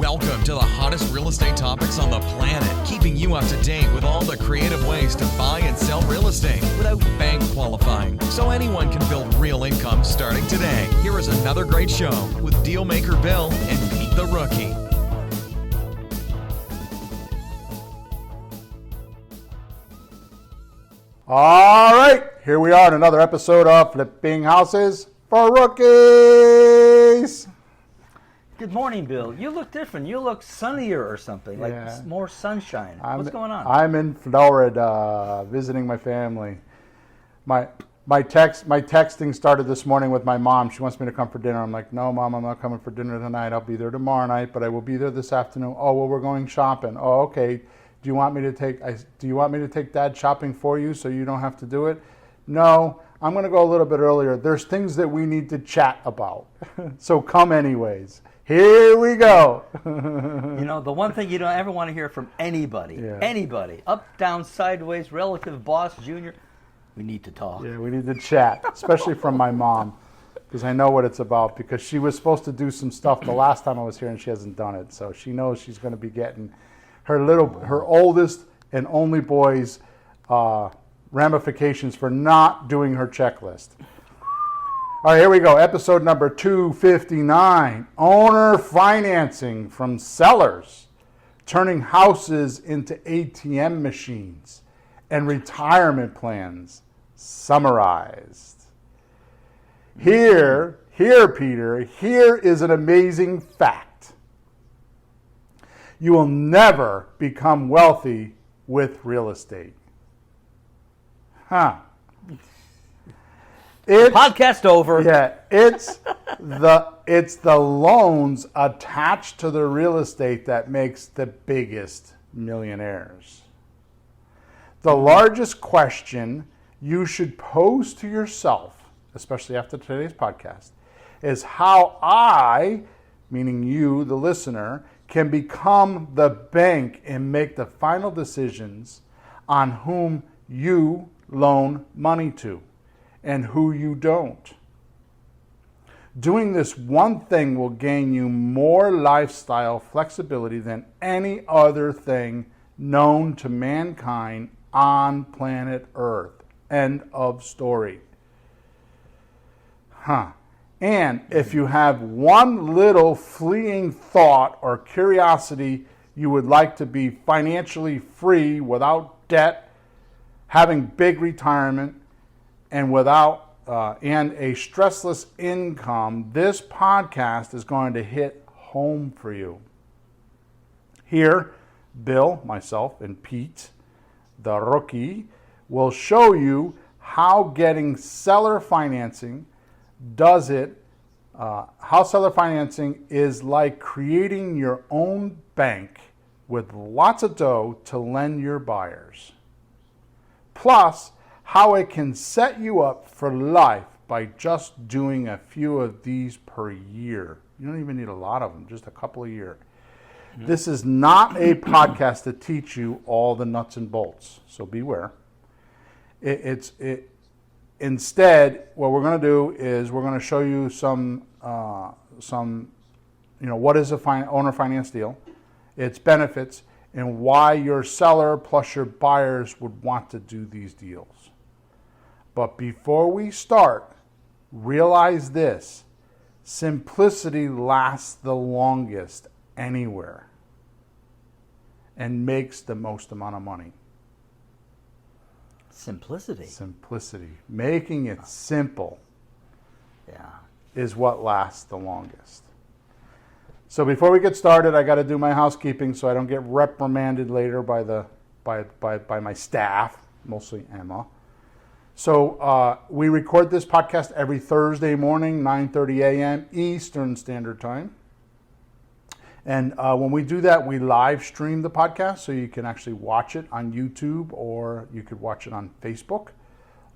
Welcome to the hottest real estate topics on the planet, keeping you up to date with all the creative ways to buy and sell real estate without bank qualifying, so anyone can build real income starting today. Here is another great show with Dealmaker Bill and Pete the Rookie. All right, here we are in another episode of Flipping Houses for Rookies. Good morning, Bill. You look different. You look sunnier or something, like more sunshine. What's going on? I'm in Florida visiting my family. My texting started this morning with my mom. She wants me to come for dinner. I'm like, no, Mom, I'm not coming for dinner tonight. I'll be there tomorrow night, but I will be there this afternoon. Oh, well, we're going shopping. Oh, okay. Do you want me to take Dad shopping for you so you don't have to do it? No, I'm going to go a little bit earlier. There's things that we need to chat about. So come anyways. Here we go. You know, the one thing you don't ever want to hear from anybody, up, down, sideways, relative, boss, junior, we need to talk. Yeah, we need to chat, especially from my mom, because I know what it's about, because she was supposed to do some stuff the last time I was here and she hasn't done it. So she knows she's going to be getting her oldest and only boy's ramifications for not doing her checklist. All right, here we go. Episode number 259. Owner financing from sellers, turning houses into ATM machines, and retirement plans summarized. Here, Peter, here is an amazing fact. You will never become wealthy with real estate. Podcast over. Yeah, it's the loans attached to the real estate that makes the biggest millionaires. The largest question you should pose to yourself, especially after today's podcast, is how I, meaning you, the listener, can become the bank and make the final decisions on whom you loan money to and who you don't. Doing this one thing will gain you more lifestyle flexibility than any other thing known to mankind on planet Earth. End of story. And if you have one little fleeting thought or curiosity you would like to be financially free without debt, having big retirement, and without and a stressless income, this podcast is going to hit home for you. Here, Bill, myself, and Pete, the rookie, will show you how getting seller financing how seller financing is like creating your own bank with lots of dough to lend your buyers. Plus, how it can set you up for life by just doing a few of these per year. You don't even need a lot of them, just a couple a year. Mm-hmm. This is not a podcast to teach you all the nuts and bolts, so beware. Instead, what we're going to do is we're going to show you some what is a owner finance deal, its benefits, and why your seller plus your buyers would want to do these deals. But before we start, realize this: simplicity lasts the longest anywhere and makes the most amount of money. Simplicity. Making it simple is what lasts the longest. So before we get started, I got to do my housekeeping so I don't get reprimanded later by my staff, mostly Emma. So we record this podcast every Thursday morning, 9:30 a.m. Eastern Standard Time. And when we do that, we live stream the podcast, so you can actually watch it on YouTube, or you could watch it on Facebook.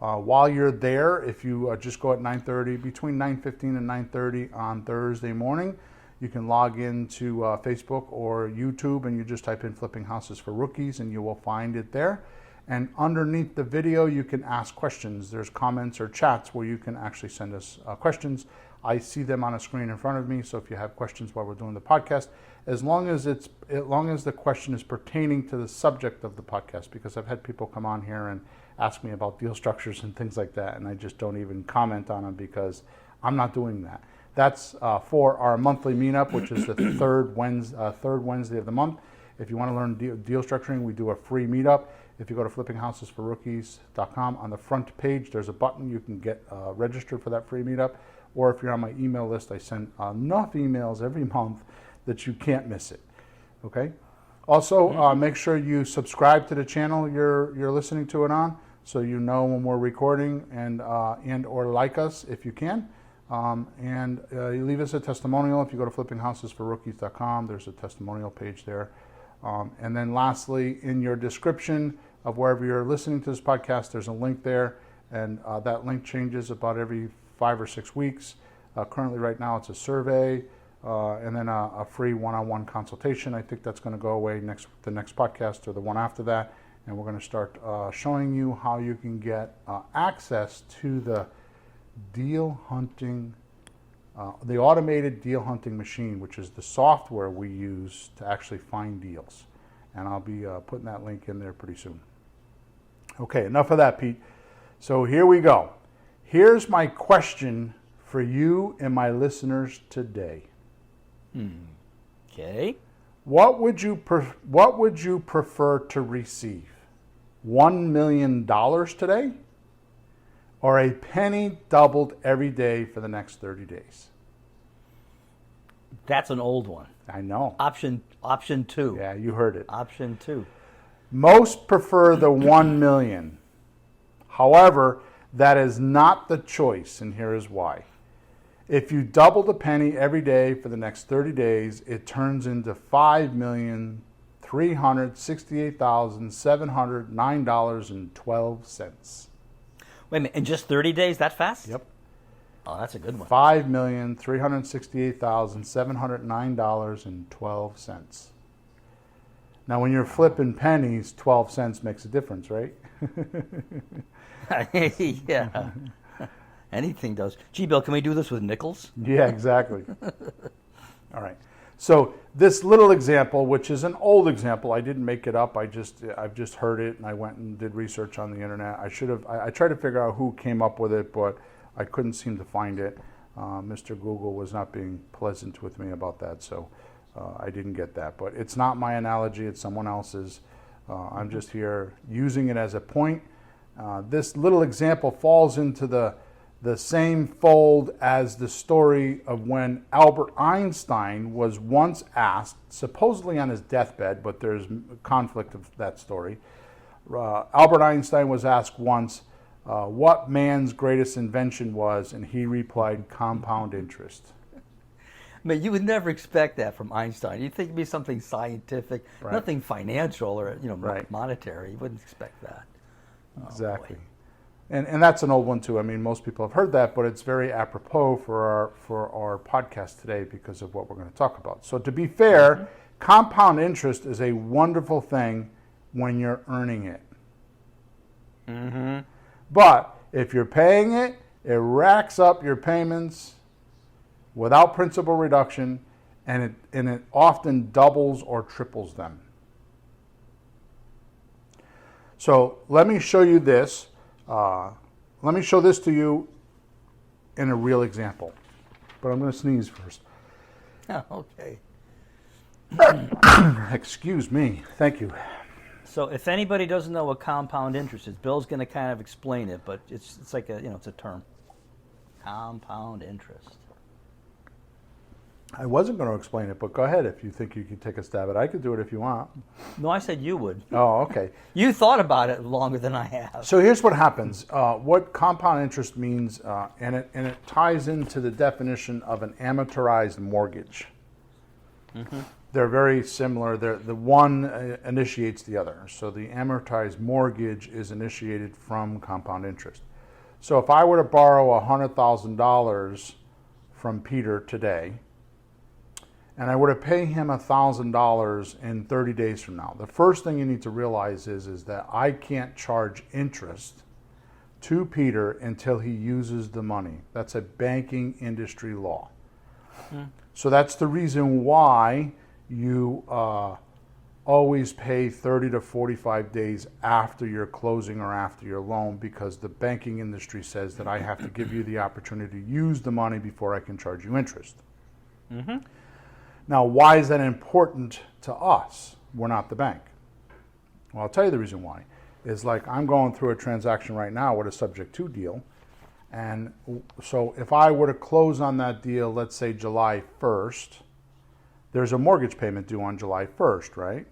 While you're there, if you just go at 9:30, between 9:15 and 9:30 on Thursday morning, you can log into Facebook or YouTube, and you just type in Flipping Houses for Rookies, and you will find it there. And underneath the video, you can ask questions. There's comments or chats where you can actually send us questions. I see them on a screen in front of me, so if you have questions while we're doing the podcast, as long as the question is pertaining to the subject of the podcast, because I've had people come on here and ask me about deal structures and things like that, and I just don't even comment on them because I'm not doing that. That's for our monthly meetup, which is the third Wednesday of the month. If you want to learn deal structuring, we do a free meetup. If you go to flippinghouses4rookies.com, on the front page, there's a button you can get registered for that free meetup. Or if you're on my email list, I send enough emails every month that you can't miss it. Okay. Also, make sure you subscribe to the channel you're listening to it on, so you know when we're recording, and or like us if you can. And you leave us a testimonial. If you go to flippinghouses4rookies.com, there's a testimonial page there. And then lastly, in your description of wherever you're listening to this podcast, there's a link there, and that link changes about every 5 or 6 weeks. Currently, right now, it's a survey, and then a free one-on-one consultation. I think that's going to go away the next podcast or the one after that, and we're going to start showing you how you can get access to the deal hunting, the automated deal hunting machine, which is the software we use to actually find deals. And I'll be putting that link in there pretty soon. Okay, enough of that, Pete. So here we go. Here's my question for you and my listeners today. Okay. What would you prefer to receive? $1 million today, or a penny doubled every day for the next 30 days? That's an old one. I know. Option 2. Yeah, you heard it. Option 2. Most prefer the 1 million. However, that is not the choice, and here is why. If you double the penny every day for the next 30 days, it turns into $5,368,709.12. Wait a minute, in just 30 days, that fast? Yep. Oh, that's a good one. $5,368,709.12. Now, when you're flipping pennies, 12 cents makes a difference, right? Yeah. Anything does. Gee, Bill, can we do this with nickels? Yeah, exactly. All right. So this little example, which is an old example, I didn't make it up. I've just heard it, and I went and did research on the internet. I tried to figure out who came up with it, but I couldn't seem to find it. Mr. Google was not being pleasant with me about that, so I didn't get that. But it's not my analogy; it's someone else's. I'm just here using it as a point. This little example falls into the same fold as the story of when Albert Einstein was once asked, supposedly on his deathbed, but there's conflict of that story. Albert Einstein was asked once what man's greatest invention was, and he replied, compound interest. I mean, you would never expect that from Einstein. You'd think it'd be something scientific, right. Nothing financial or right. monetary. You wouldn't expect that. Exactly. And that's an old one too. I mean, most people have heard that, but it's very apropos for our podcast today because of what we're going to talk about. So to be fair, compound interest is a wonderful thing when you're earning it. But if you're paying it, it racks up your payments without principal reduction, and it often doubles or triples them. So let me show you this. Let me show this to you in a real example. But I'm going to sneeze first. Oh, okay. Excuse me. Thank you. So if anybody doesn't know what compound interest is, Bill's going to kind of explain it, but it's like it's a term. Compound interest. I wasn't going to explain it, but go ahead if you think you can take a stab at it. I could do it if you want. No, I said you would. Oh, okay. You thought about it longer than I have. So here's what happens. What compound interest means, and it ties into the definition of an amortized mortgage. They're very similar. The one initiates the other. So the amortized mortgage is initiated from compound interest. So if I were to borrow $100,000 from Peter today, and I were to pay him $1,000 in 30 days from now, the first thing you need to realize is that I can't charge interest to Peter until he uses the money. That's a banking industry law. So that's the reason why you always pay 30 to 45 days after your closing or after your loan, because the banking industry says that I have to give you the opportunity to use the money before I can charge you interest. Mm-hmm. Now, why is that important to us? We're not the bank. Well, I'll tell you the reason why. Is like I'm going through a transaction right now with a subject to deal. And so if I were to close on that deal, let's say July 1st, there's a mortgage payment due on July 1st, right?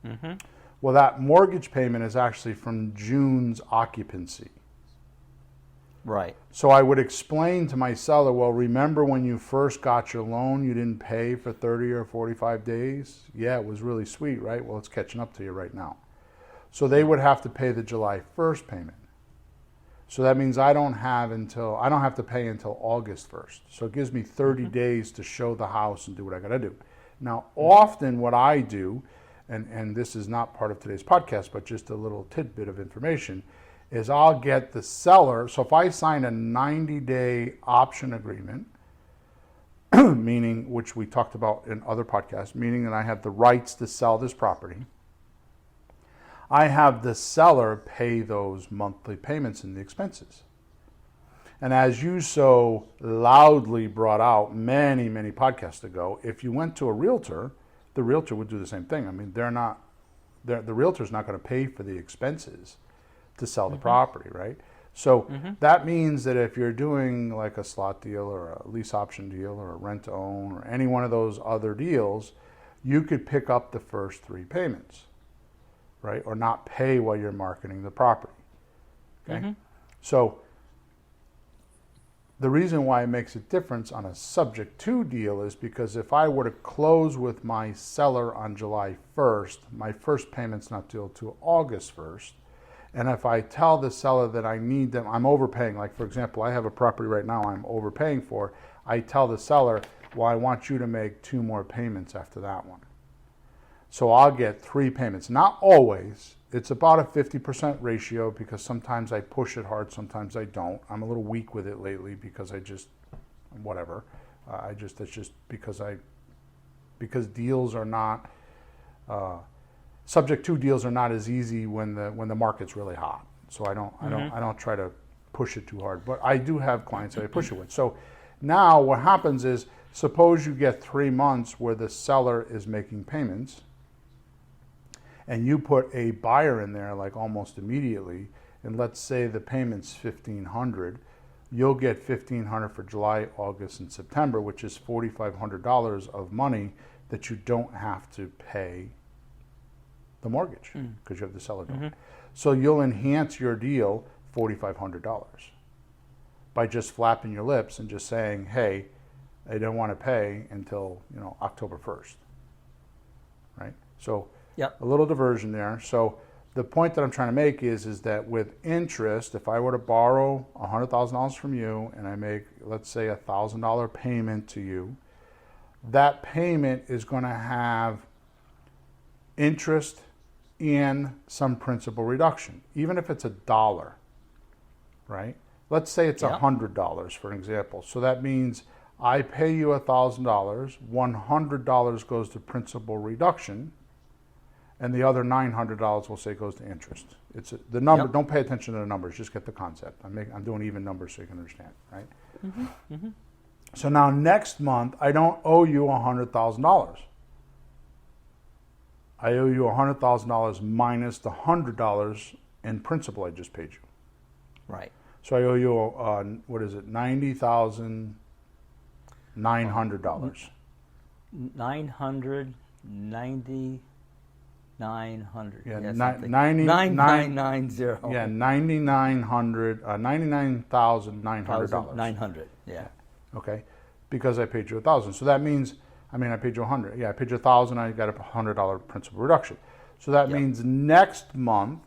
Mm-hmm. Well, that mortgage payment is actually from June's occupancy. Right. So I would explain to my seller, well, remember when you first got your loan, you didn't pay for 30 or 45 days? Yeah, it was really sweet, right? Well, it's catching up to you right now. So they would have to pay the July 1st payment. So that means I don't have to pay until August 1st. So it gives me 30 days to show the house and do what I got to do. Now, often what I do, and this is not part of today's podcast, but just a little tidbit of information, is I'll get the seller. So if I sign a 90-day option agreement, meaning, which we talked about in other podcasts, meaning that I have the rights to sell this property, I have the seller pay those monthly payments and the expenses. And as you so loudly brought out many, many podcasts ago, if you went to a realtor, the realtor would do the same thing. I mean, the realtor's not going to pay for the expenses to sell the property, right? So that means that if you're doing like a slot deal or a lease option deal or a rent to own or any one of those other deals, you could pick up the first 3 payments, right? Or not pay while you're marketing the property. Okay? So the reason why it makes a difference on a subject to deal is because if I were to close with my seller on July 1st, my first payment's not due till August 1st. And if I tell the seller that I need them, I'm overpaying. Like, for example, I have a property right now I'm overpaying for. I tell the seller, well, I want you to make 2 more payments after that one. So I'll get 3 payments. Not always. It's about a 50% ratio because sometimes I push it hard, sometimes I don't. I'm a little weak with it lately because I just, whatever. It's just because deals are not, subject to deals are not as easy when the market's really hot. So I don't try to push it too hard. But I do have clients that I push it with. So now what happens is, suppose you get 3 months where the seller is making payments, and you put a buyer in there like almost immediately, and let's say the payment's $1,500, you'll get $1,500 for July, August, and September, which is $4,500 of money that you don't have to pay the mortgage because you have the seller doing it. So you'll enhance your deal $4,500 by just flapping your lips and just saying, hey, I don't want to pay until October 1st, right? So a little diversion there. So the point that I'm trying to make is that with interest, if I were to borrow $100,000 from you and I make, let's say, a $1,000 payment to you, that payment is going to have interest and some principal reduction, even if it's $1, right? Let's say it's $100, for example. So that means I pay you $1,000, $100 goes to principal reduction, and the other $900 we'll say goes to interest. It's the number. Don't pay attention to the numbers. Just get the concept. I'm doing even numbers so you can understand, right? So now next month I don't owe you $100,000. I owe you $100,000 minus the $100 in principal I just paid you. Right. So I owe you $90,900. $990. Yeah, yes, 9990. Yeah, $99,900. $900. Yeah. Okay, because I paid you $1,000. So that means, I paid you $100. Yeah, I paid you $1,000. I got a $100 principal reduction. So that means next month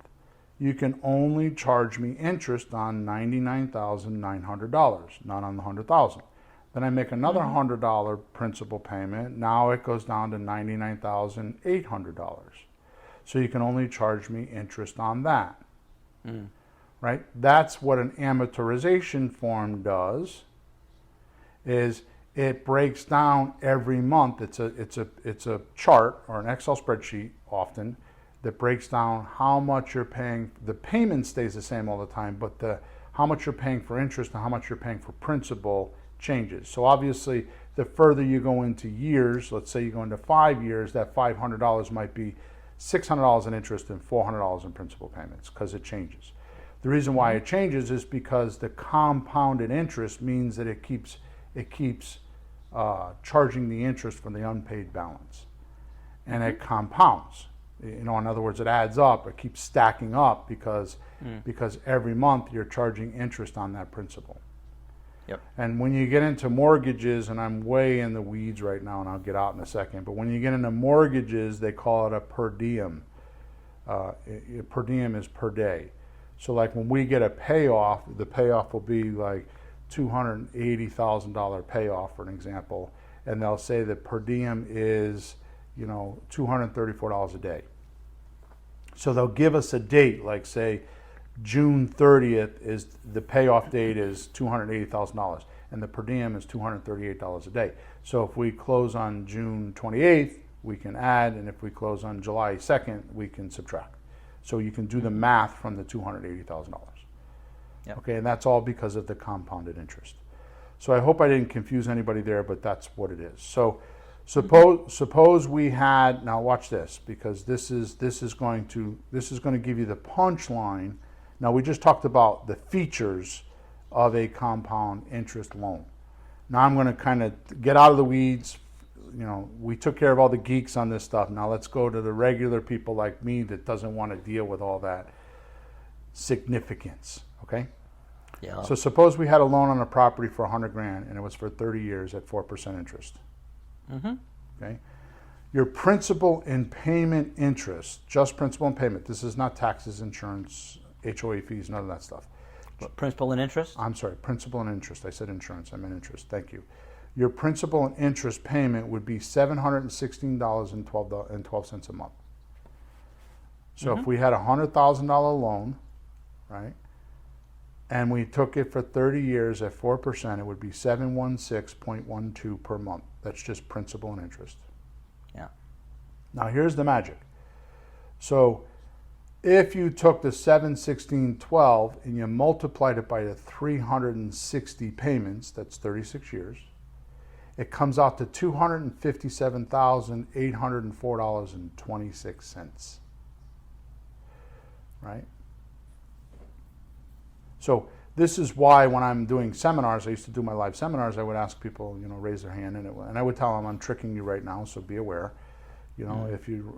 you can only charge me interest on $99,900, not on the $100,000. Then I make another $100 principal payment. Now it goes down to $99,800. So you can only charge me interest on that, right? That's what an amortization form does, is it breaks down every month. It's a chart or an Excel spreadsheet often that breaks down how much you're paying. The payment stays the same all the time, but how much you're paying for interest and how much you're paying for principal changes. So obviously, the further you go into years, let's say you go into 5 years, that $500 might be $600 in interest and $400 in principal payments because it changes. The reason why it changes is because the compounded interest means that it keeps charging the interest from the unpaid balance, and it compounds. In other words, it adds up. It keeps stacking up because every month you're charging interest on that principal. Yep. And when you get into mortgages, and I'm way in the weeds right now, and I'll get out in a second, but when you get into mortgages, they call it a per diem. Per diem is per day. So like when we get a payoff, the payoff will be like $280,000 payoff, for an example, and they'll say that per diem is, $234 a day. So they'll give us a date, like say June 30th is the payoff date is $280,000, and the per diem is $238 a day. So if we close on June 28th, we can add, and if we close on July 2nd, we can subtract. So you can do the math from the $280,000. Yep. Okay, and that's all because of the compounded interest. So I hope I didn't confuse anybody there, but that's what it is. So suppose we had, now watch this, because this is going to give you the punchline. Now we just talked about the features of a compound interest loan. Now I'm going to kind of get out of the weeds. We took care of all the geeks on this stuff. Now let's go to the regular people like me that doesn't want to deal with all that significance. Okay? Yeah. So suppose we had a loan on a property for $100,000 and it was for 30 years at 4% interest. Mm-hmm. Okay? Your principal and payment interest, just principal and payment. This is not taxes, insurance, HOA fees, none of that stuff. What, principal and interest? I'm sorry, principal and interest. I said insurance, I meant interest. Thank you. Your principal and interest payment would be $716.12 a month. So if we had a $100,000 loan, right, and we took it for 30 years at 4%, it would be $716.12 per month. That's just principal and interest. Yeah. Now here's the magic. So if you took the $716.12 and you multiplied it by the 360 payments, that's 36 years, it comes out to $257,804.26. Right? So this is why when I'm doing seminars, I used to do my live seminars, I would ask people, raise their hand, and I would tell them, I'm tricking you right now, so be aware.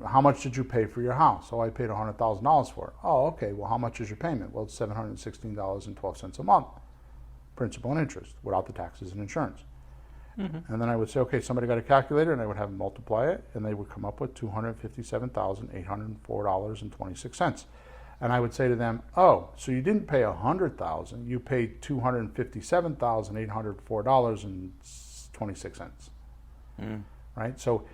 How much did you pay for your house? Oh, I paid $100,000 for it. Oh, okay. Well, how much is your payment? Well, it's $716.12 a month, principal and interest, without the taxes and insurance. Mm-hmm. And then I would say, okay, somebody got a calculator, and I would have them multiply it, and they would come up with $257,804.26. And I would say to them, oh, so you didn't pay $100,000, you paid $257,804.26. Right? So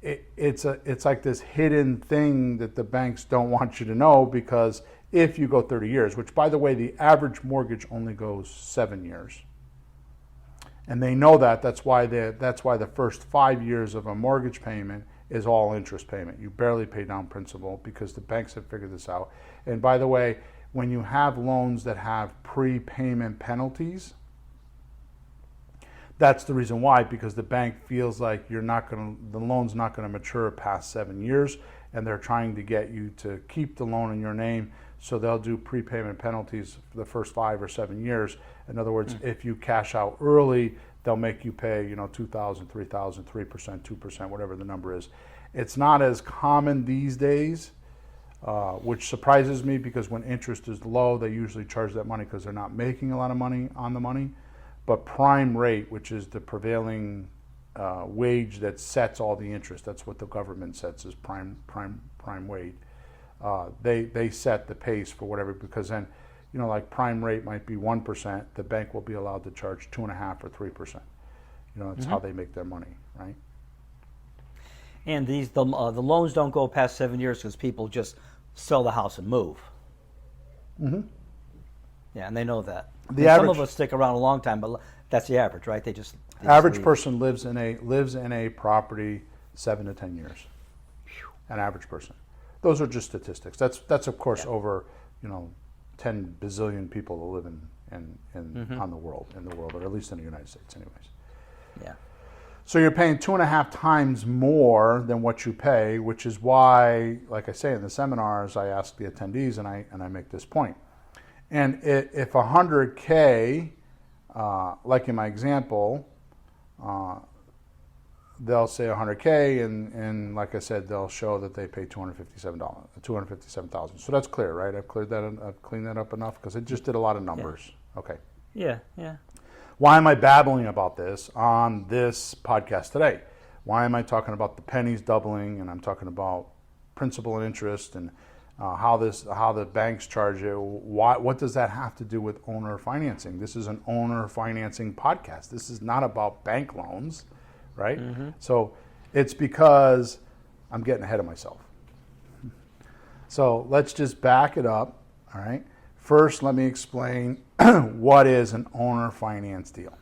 it's like this hidden thing that the banks don't want you to know, because if you go 30 years, which by the way, the average mortgage only goes 7 years. And they know that. That's why the first 5 years of a mortgage payment is all interest payment. You barely pay down principal because the banks have figured this out. And by the way, when you have loans that have prepayment penalties, that's the reason why, because the bank feels like the loan's not going to mature past 7 years, and they're trying to get you to keep the loan in your name, so they'll do prepayment penalties for the first 5 or 7 years. In other words, if you cash out early, they'll make you pay, $2,000, $3,000, 3%, 2%, whatever the number is. It's not as common these days, which surprises me, because when interest is low, they usually charge that money because they're not making a lot of money on the money. But prime rate, which is the prevailing wage that sets all the interest, that's what the government sets as prime wage. They set the pace for whatever, because then, like prime rate might be 1%, the bank will be allowed to charge 2.5% or 3%. That's how they make their money, right? And the loans don't go past 7 years because people just sell the house and move. Mm-hmm. Yeah, and they know that. The some average- of us stick around a long time, but that's the average, right? They just Average leave. person lives in a property 7 to 10 years. An average person. Those are just statistics. That's of course over 10 bazillion people that live in on the world, or at least in the United States, anyways. Yeah. So you're paying 2.5 times more than what you pay, which is why, like I say in the seminars, I ask the attendees and I make this point. And if 100K, like in my example, they'll say 100K, and like I said, they'll show that they pay $257,000. So that's clear, right? I've cleaned that up enough because I just did a lot of numbers. Yeah. Okay. Yeah, yeah. Why am I babbling about this on this podcast today? Why am I talking about the pennies doubling, and I'm talking about principal and interest, and how the banks charge it? What does that have to do with owner financing? This is an owner financing podcast. This is not about bank loans, right? So it's because I'm getting ahead of myself. So let's just back it up, all right? First, let me explain what is an owner finance deal.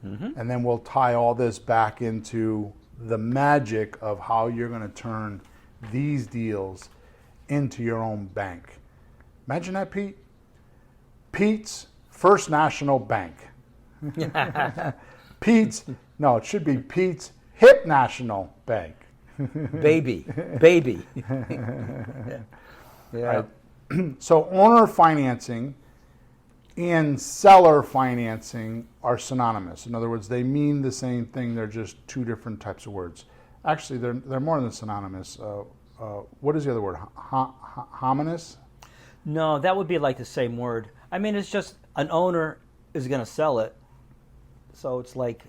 And then we'll tie all this back into the magic of how you're going to turn these deals into your own bank. Imagine that, Pete. Pete's First National Bank. It should be Pete's Hip National Bank. Baby. Yeah. Right. So owner financing and seller financing are synonymous. In other words, they mean the same thing. They're just two different types of words. Actually, they're more than synonymous. What is the other word? Homonymous? No, that would be like the same word. I mean, it's just an owner is going to sell it, so it's like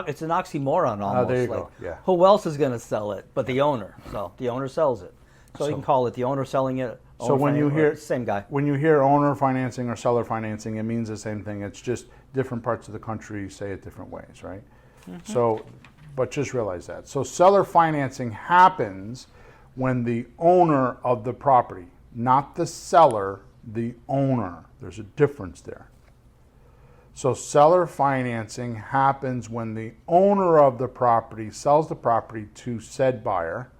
it's an oxymoron almost. There you like, go. Yeah. Who else is going to sell it but the owner? So the owner sells it. So you can call it the owner selling it. So when you hear same guy, when you hear owner financing or seller financing, it means the same thing. It's just different parts of the country say it different ways, right? So, but just realize that. So seller financing happens when the owner of the property, not the seller, the owner. There's a difference there. So seller financing happens when the owner of the property sells the property to said buyer,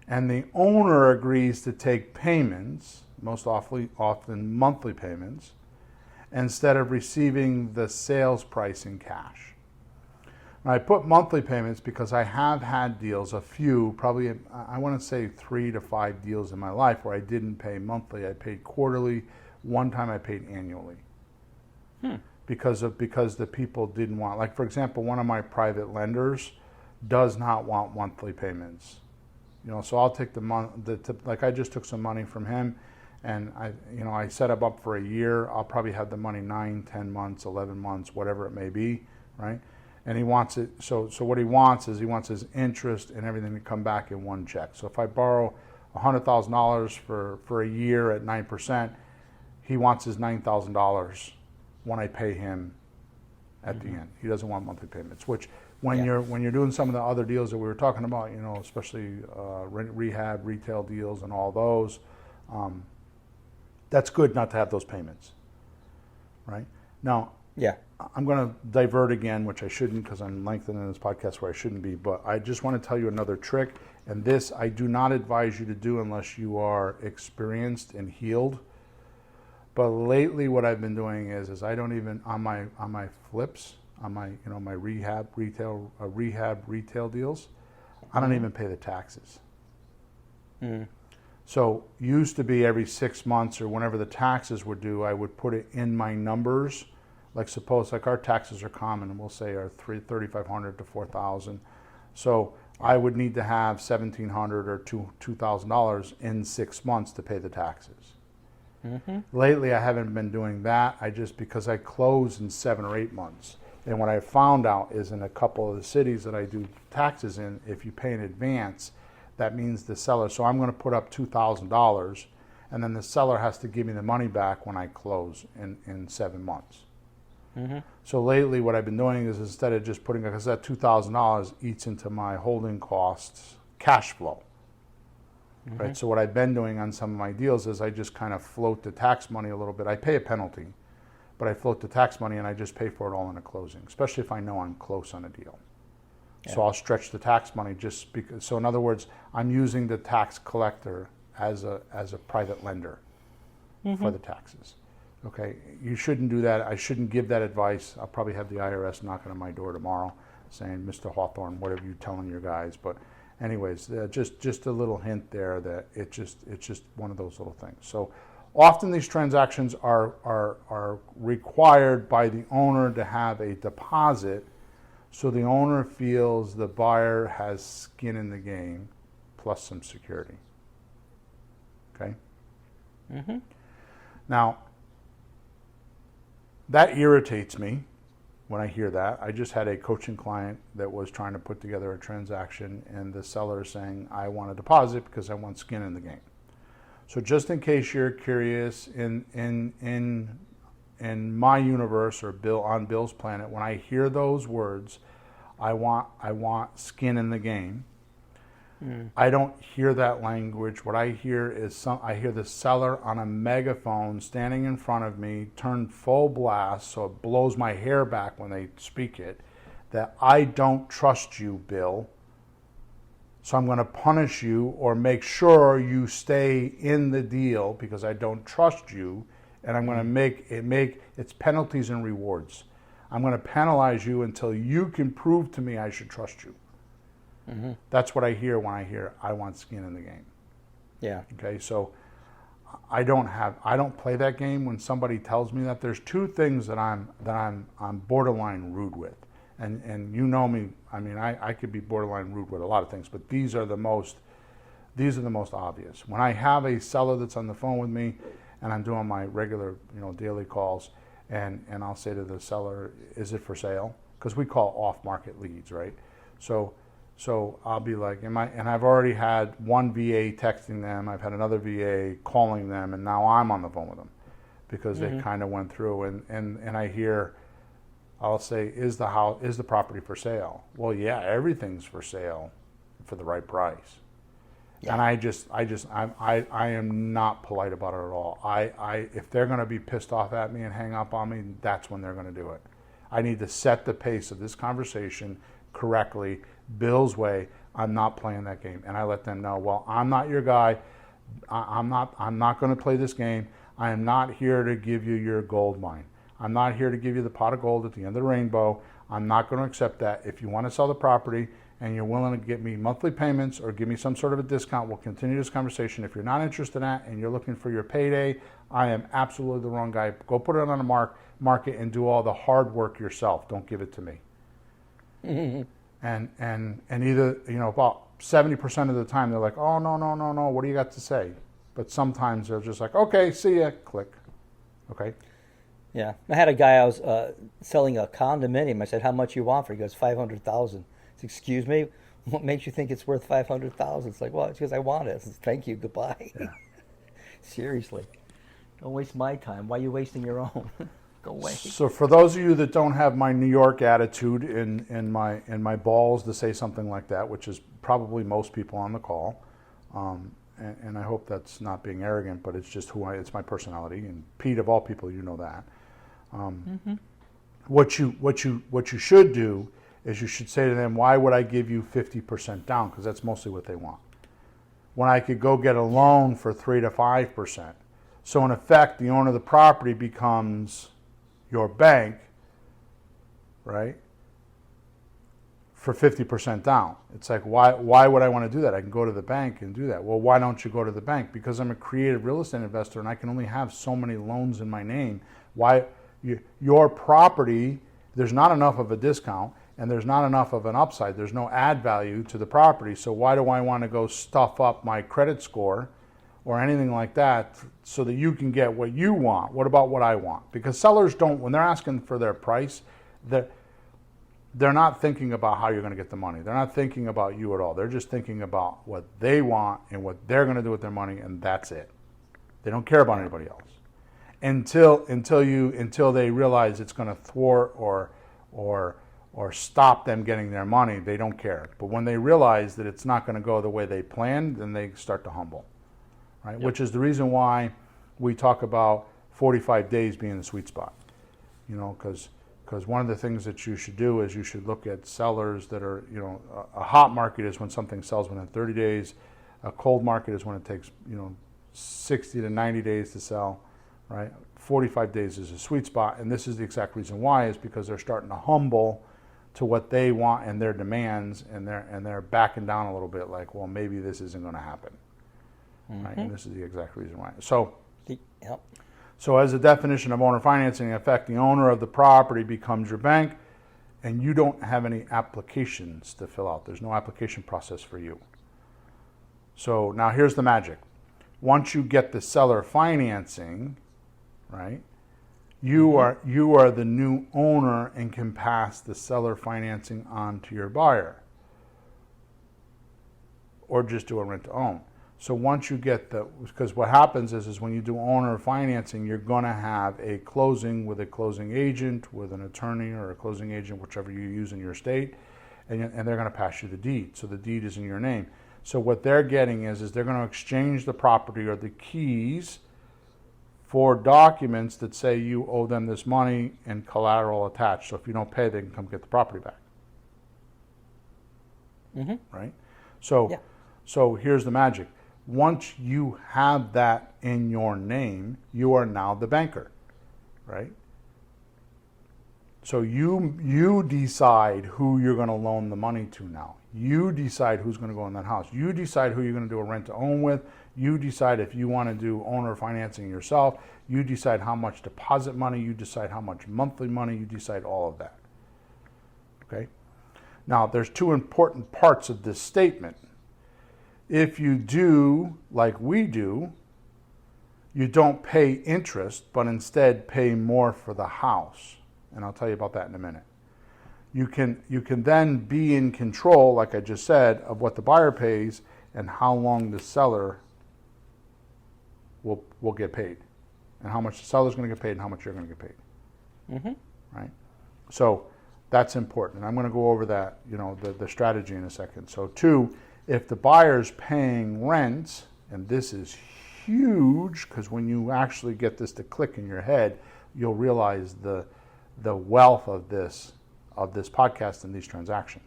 and the owner agrees to take payments, most often monthly payments, instead of receiving the sales price in cash. Now, I put monthly payments because I have had deals, a few, probably I want to say 3 to 5 deals in my life where I didn't pay monthly. I paid quarterly. One time I paid annually. Because the people didn't want, like for example, one of my private lenders does not want monthly payments. So I'll take like I just took some money from him, and I set him up for a year. I'll probably have the money 9, 10 months, 11 months, whatever it may be, right? And he wants it. So what he wants is his interest and everything to come back in one check. So if I borrow $100,000 for a year at 9%, he wants his $9,000 when I pay him at the end. He doesn't want monthly payments, which when you're doing some of the other deals that we were talking about, especially rehab, retail deals, and all those, that's good not to have those payments, right? Now, I'm going to divert again, which I shouldn't because I'm lengthening this podcast where I shouldn't be, but I just want to tell you another trick, and this I do not advise you to do unless you are experienced and healed. But lately, what I've been doing is I don't even on my flips, on my my rehab retail deals, I don't even pay the taxes. So used to be every 6 months or whenever the taxes were due, I would put it in my numbers. Like suppose our taxes are common, and we'll say are $3,500 to $4,000. So I would need to have $1,700 or $2,000 in 6 months to pay the taxes. Lately, I haven't been doing that. Because I close in 7 or 8 months. And what I found out is in a couple of the cities that I do taxes in, if you pay in advance, that means the seller. So I'm going to put up $2,000, and then the seller has to give me the money back when I close in 7 months. So lately, what I've been doing is instead of just putting, because that $2,000 eats into my holding costs cash flow. right? So what I've been doing on some of my deals is I just kind of float the tax money a little bit. I pay a penalty, but I float the tax money and I just pay for it all in a closing, especially if I know I'm close on a deal. So I'll stretch the tax money just because. So in other words, I'm using the tax collector as a private lender for the taxes. Okay, you shouldn't do that. I shouldn't give that advice. I'll probably have the IRS knocking on my door tomorrow saying, Mr. Hawthorne, what are you telling your guys? But anyways, just a little hint there that it's just one of those little things. So often these transactions are required by the owner to have a deposit, so the owner feels the buyer has skin in the game plus some security. Okay? Now, that irritates me when I hear that. I just had a coaching client that was trying to put together a transaction, and the seller is saying, I want a deposit because I want skin in the game. So just in case you're curious, in my universe, or on Bill's planet, when I hear those words, I want skin in the game, I don't hear that language. What I hear is I hear the seller on a megaphone standing in front of me, turned full blast, so it blows my hair back when they speak it, that I don't trust you, Bill. So I'm going to punish you or make sure you stay in the deal because I don't trust you, and I'm going to make it's penalties and rewards. I'm going to penalize you until you can prove to me I should trust you. That's what I hear when I hear I want skin in the game. Yeah. Okay, so I don't play that game. When somebody tells me that, there's two things that I'm borderline rude with. And you know me, I mean, I could be borderline rude with a lot of things, but these are the most obvious. When I have a seller that's on the phone with me and I'm doing my regular, daily calls, and I'll say to the seller, is it for sale? Because we call off-market leads, right? So I'll be like, and I've already had one VA texting them, I've had another VA calling them, and now I'm on the phone with them because they kind of went through, and I hear, I'll say, is the property for sale? Well, yeah, everything's for sale for the right price. Yeah. And I am not polite about it at all. If they're going to be pissed off at me and hang up on me, that's when they're going to do it. I need to set the pace of this conversation correctly, Bill's way. I'm not playing that game, and I let them know, well, I'm not your guy. I'm not going to play this game. I am not here to give you your gold mine. I'm not here to give you the pot of gold at the end of the rainbow. I'm not going to accept that. If you want to sell the property and you're willing to give me monthly payments or give me some sort of a discount, we'll continue this conversation. If you're not interested in that and you're looking for your payday, I am absolutely the wrong guy. Go put it on the market and do all the hard work yourself. Don't give it to me. And either, about 70% of the time they're like, oh, no, what do you got to say? But sometimes they're just like, okay, see ya, click. Okay. Yeah, I had a guy, I was selling a condominium. I said, how much you want for it? He goes, $500,000. Excuse me, what makes you think it's worth $500,000? It's like, well, it's because I want it. I said, thank you, goodbye. Yeah. Seriously, don't waste my time. Why are you wasting your own? Go away. So for those of you that don't have my New York attitude in my balls to say something like that, which is probably most people on the call, and I hope that's not being arrogant, but it's just it's my personality. And Pete, of all people, you know that. What you should do is you should say to them, why would I give you 50% down? Because that's mostly what they want. When I could go get a loan for 3 to 5%. So in effect, the owner of the property becomes your bank, right? For 50% down. It's like, why would I want to do that? I can go to the bank and do that. Well, why don't you go to the bank? Because I'm a creative real estate investor and I can only have so many loans in my name. Your property, there's not enough of a discount and there's not enough of an upside. There's no add value to the property. So why do I want to go stuff up my credit score or anything like that so that you can get what you want? What about what I want? Because sellers don't, when they're asking for their price, they're not thinking about how you're going to get the money. They're not thinking about you at all. They're just thinking about what they want and what they're going to do with their money, and that's it. They don't care about anybody else until they realize it's going to thwart or or stop them getting their money, they don't care. But when they realize that it's not going to go the way they planned, then they start to humble, right? Yep. Which is the reason why we talk about 45 days being the sweet spot, because one of the things that you should do is you should look at sellers that are, a hot market is when something sells within 30 days. A cold market is when it takes, 60 to 90 days to sell, right? 45 days is a sweet spot, and this is the exact reason why, is because they're starting to humble to what they want and their demands, and they're backing down a little bit, like, well, maybe this isn't going to happen, right? And this is the exact reason why. Yep. So as a definition of owner financing, in effect, the owner of the property becomes your bank, and you don't have any applications to fill out. There's no application process for you. So now here's the magic. Once you get the seller financing, right, you are the new owner and can pass the seller financing on to your buyer, or just do a rent to own. So once you get because what happens is when you do owner financing, you're going to have a closing with a closing agent, with an attorney or a closing agent, whichever you use in your state, and they're going to pass you the deed. So the deed is in your name. So what they're getting is they're going to exchange the property or the keys for documents that say you owe them this money and collateral attached. So if you don't pay, they can come get the property back. Right? So here's the magic. Once you have that in your name, you are now the banker, right? So you decide who you're going to loan the money to now. You decide who's going to go in that house. You decide who you're going to do a rent to own with. You decide if you want to do owner financing yourself. You decide how much deposit money. You decide how much monthly money. You decide all of that. Okay? Now, there's two important parts of this statement. If you do like we do, you don't pay interest, but instead pay more for the house. And I'll tell you about that in a minute. You can then be in control, like I just said, of what the buyer pays and how long the seller will get paid, and how much the seller's going to get paid and how much you're going to get paid. Right? So that's important. And I'm going to go over that, the strategy in a second. So 2, if the buyer's paying rent, and this is huge, because when you actually get this to click in your head, you'll realize the wealth of this podcast and these transactions.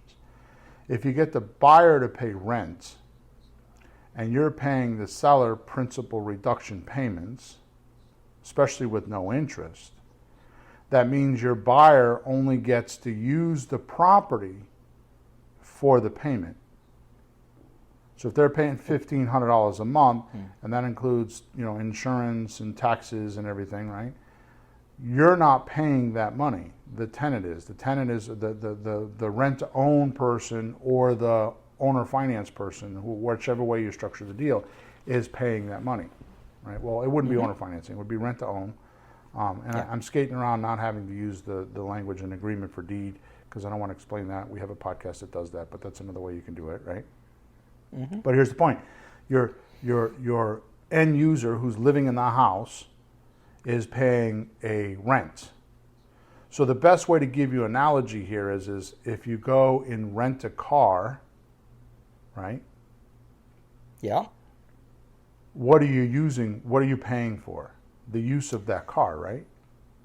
If you get the buyer to pay rent and you're paying the seller principal reduction payments, especially with no interest, that means your buyer only gets to use the property for the payment. So if they're paying $1,500 a month, and that includes, insurance and taxes and everything, right? You're not paying that money. The tenant is. The tenant is the rent-to-own person or the owner finance person, whichever way you structure the deal, is paying that money, right? Well, it wouldn't be owner financing. It would be rent-to-own. I'm skating around not having to use the language and agreement for deed, because I don't want to explain that. We have a podcast that does that, but that's another way you can do it, right? But here's the point. Your end user who's living in the house is paying a rent. So the best way to give you an analogy here is if you go and rent a car, right? Yeah. What are you using? What are you paying for? The use of that car, right?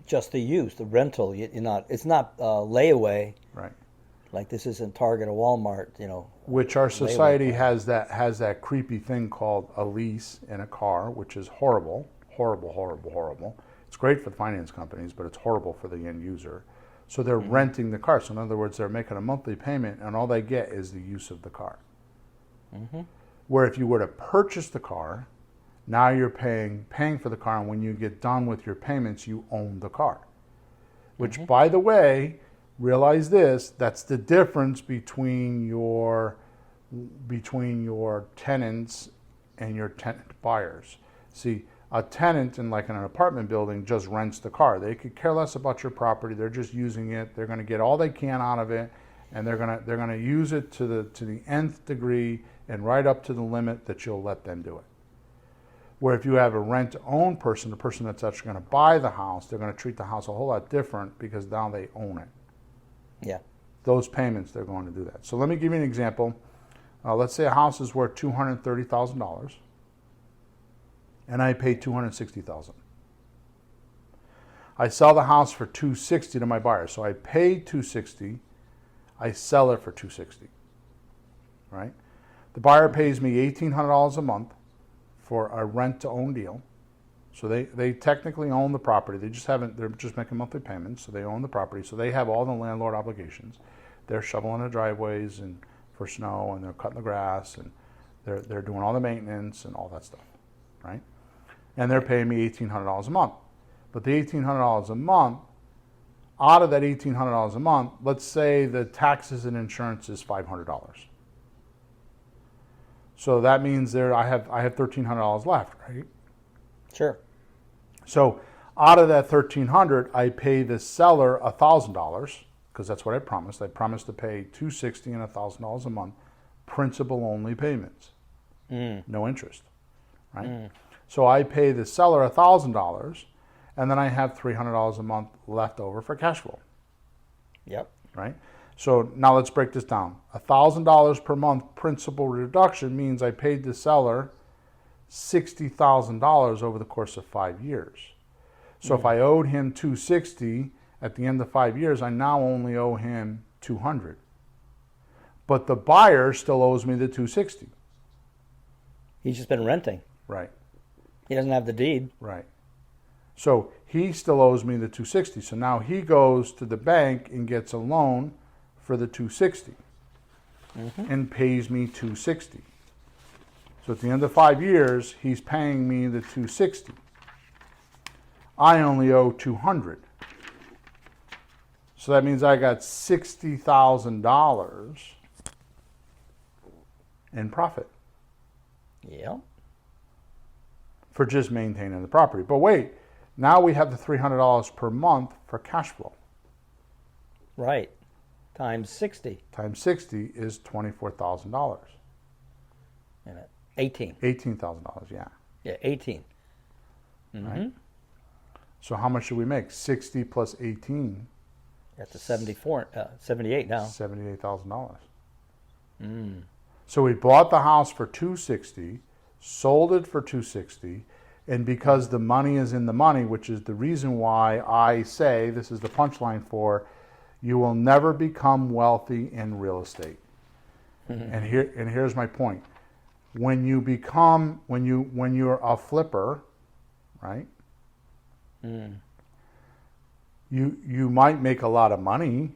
Just the use, the rental. It's not layaway. Right. Like this isn't Target or Walmart, Which our society has that creepy thing called a lease in a car, which is horrible. It's great for the finance companies, but it's horrible for the end user. So they're renting the car. So in other words, they're making a monthly payment, and all they get is the use of the car. Where if you were to purchase the car, now you're paying for the car, and when you get done with your payments, you own the car. Which, by the way, realize this, that's the difference between your tenants and your tenant buyers. See, a tenant in like an apartment building just rents the car. They could care less about your property. They're just using it. They're going to get all they can out of it, and they're going to use it to the nth degree and right up to the limit that you'll let them do it. Where if you have a rent-to-own person, the person that's actually going to buy the house, they're going to treat the house a whole lot different because now they own it. Yeah. those payments, they're going to do that. So let me give you an example. Let's say a house is worth $230,000 and I pay $260,000. I sell the house for $260,000 to my buyer. So I pay $260,000, I sell it for $260,000, right? The buyer pays me $1,800 a month for a rent-to-own deal. So they technically own the property. They're just making monthly payments, so they own the property. So they have all the landlord obligations. They're shoveling the driveways and for snow, and they're cutting the grass, and they're doing all the maintenance and all that stuff, right? And they're paying me $1,800 a month. But the $1,800 a month, out of that $1,800 a month, let's say the taxes and insurance is $500. So that means I have $1,300 left, right? Sure. So out of that $1,300, I pay the seller $1,000 because that's what I promised. I promised to pay $260 and $1,000 a month, principal only payments, no interest, right? So I pay the seller $1,000, and then I have $300 a month left over for cash flow. Yep. Right. So now let's break this down. $1,000 per month principal reduction means I paid the seller $60,000 over the course of 5 years. So if I owed him $260 at the end of 5 years, I now only owe him $200. But the buyer still owes me the $260. He's just been renting. Right. He doesn't have the deed. Right. So he still owes me the $260. So now he goes to the bank and gets a loan for the $260 and pays me $260. So at the end of 5 years, he's paying me the $260. I only owe $200. So that means I got $60,000 in profit Yep. for just maintaining the property. But wait, now we have the $300 per month for cash flow. Right. Times 60. Times 60 is $24,000. And 18. $18,000, yeah. Yeah, 18. Right? So how much should we make? 60 plus 18. That's a 78 now. $78,000. So we bought the house for $260, sold it for $260, and because the money is in the money, which is the reason why I say, this is the punchline for, you will never become wealthy in real estate. And here's my point. When you're a flipper, right? You might make a lot of money,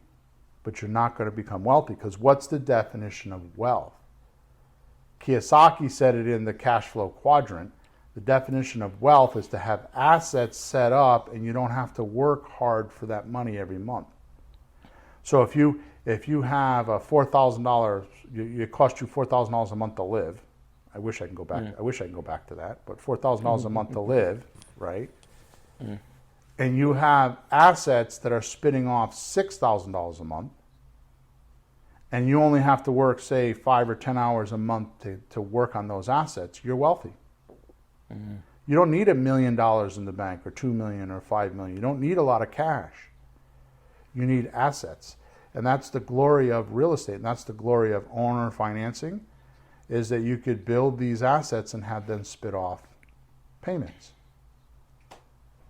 but you're not going to become wealthy, because what's the definition of wealth? Kiyosaki said it in the cash flow quadrant. The definition of wealth is to have assets set up and you don't have to work hard for that money every month. So if you have a $4,000, it costs you $4,000 a month to live. I wish I can go back. I wish I can go back to that. But $4,000 a month to live, right? And you have assets that are spitting off $6,000 a month, and you only have to work, say, 5 or 10 hours a month to work on those assets, you're wealthy. You don't need $1 million in the bank, or $2 million, or $5 million. You don't need a lot of cash. You need assets. And that's the glory of real estate, and that's the glory of owner financing, is that you could build these assets and have them spit off payments,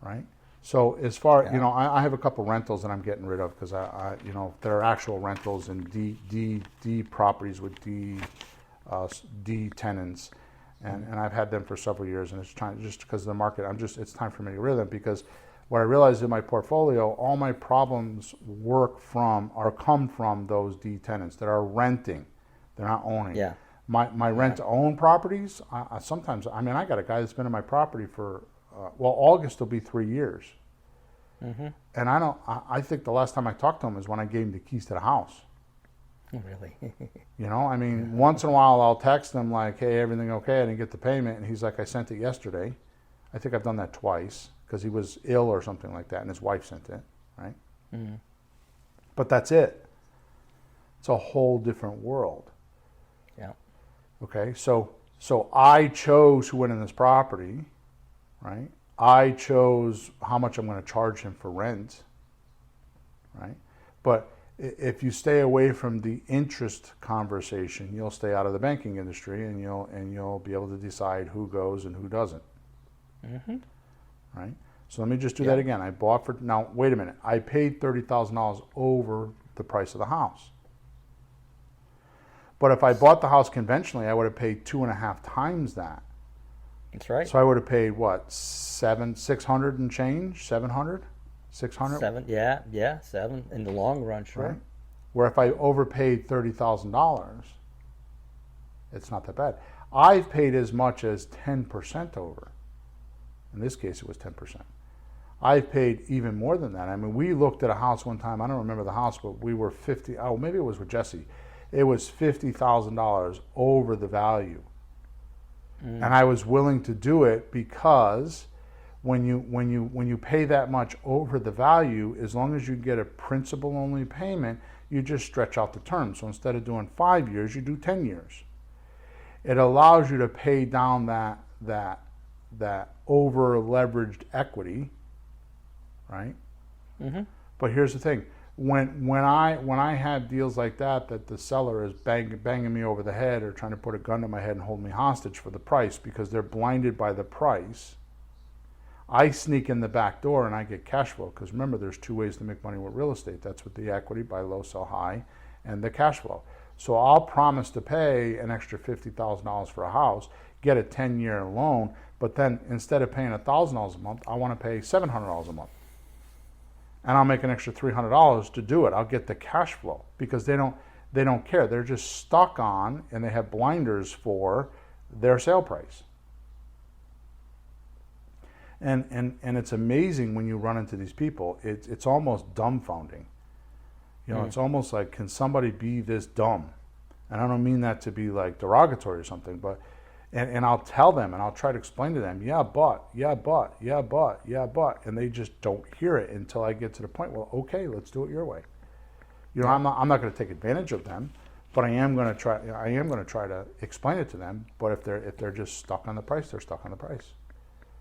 right? So as far, I have a couple rentals that I'm getting rid of because there are actual rentals and D properties with D tenants, and I've had them for several years, and it's just because of the market, it's time for me to get rid of them, because what I realized in my portfolio, all my problems come from those D tenants that are renting, they're not owning. Yeah. My rent to own properties, sometimes, I got a guy that's been in my property for, August will be 3 years. And I think the last time I talked to him is when I gave him the keys to the house. Really? Once in a while I'll text him like, hey, everything okay? I didn't get the payment. And he's like, I sent it yesterday. I think I've done that twice because he was ill or something like that, and his wife sent it, right? But that's it. It's a whole different world. Yeah. Okay, so I chose who went in this property, right? I chose how much I'm going to charge him for rent, right? But if you stay away from the interest conversation, you'll stay out of the banking industry, and you'll be able to decide who goes and who doesn't. Mm-hmm. Right? So let me just do that again. I bought for, now wait a minute, I paid $30,000 over the price of the house. But if I bought the house conventionally, I would have paid 2.5 times that. That's right. So I would have paid what, 600 and change, 700, 600. 7, yeah, 7 in the long run, sure. Right? Where if I overpaid $30,000, it's not that bad. I've paid as much as 10% over. In this case, it was 10%. I've paid even more than that. I mean, we looked at a house one time. I don't remember the house, but we were maybe it was with Jesse. It was $50,000 over the value. And I was willing to do it because when you pay that much over the value, as long as you get a principal only payment, you just stretch out the term. So instead of doing 5 years, you do 10 years. It allows you to pay down that over leveraged equity, right? Mm-hmm. But here's the thing: when I had deals like that the seller is banging me over the head or trying to put a gun to my head and hold me hostage for the price because they're blinded by the price, I sneak in the back door and I get cash flow. Because remember, there's 2 ways to make money with real estate. That's with the equity, buy low, sell high, and the cash flow. So I'll promise to pay an extra $50,000 for a house, get a 10-year loan, but then instead of paying $1,000 a month, I want to pay $700 a month. And I'll make an extra $300 to do it. I'll get the cash flow because they don't care. They're just stuck on, and they have blinders for their sale price. And it's amazing when you run into these people. It's almost dumbfounding. You know, it's almost like, can somebody be this dumb? And I don't mean that to be like derogatory or something, but and I'll tell them and I'll try to explain to them, yeah, but, and they just don't hear it until I get to the point, well, okay, let's do it your way. You know, I'm not going to take advantage of them, but I am going to try to explain it to them. But if they're just stuck on the price, they're stuck on the price.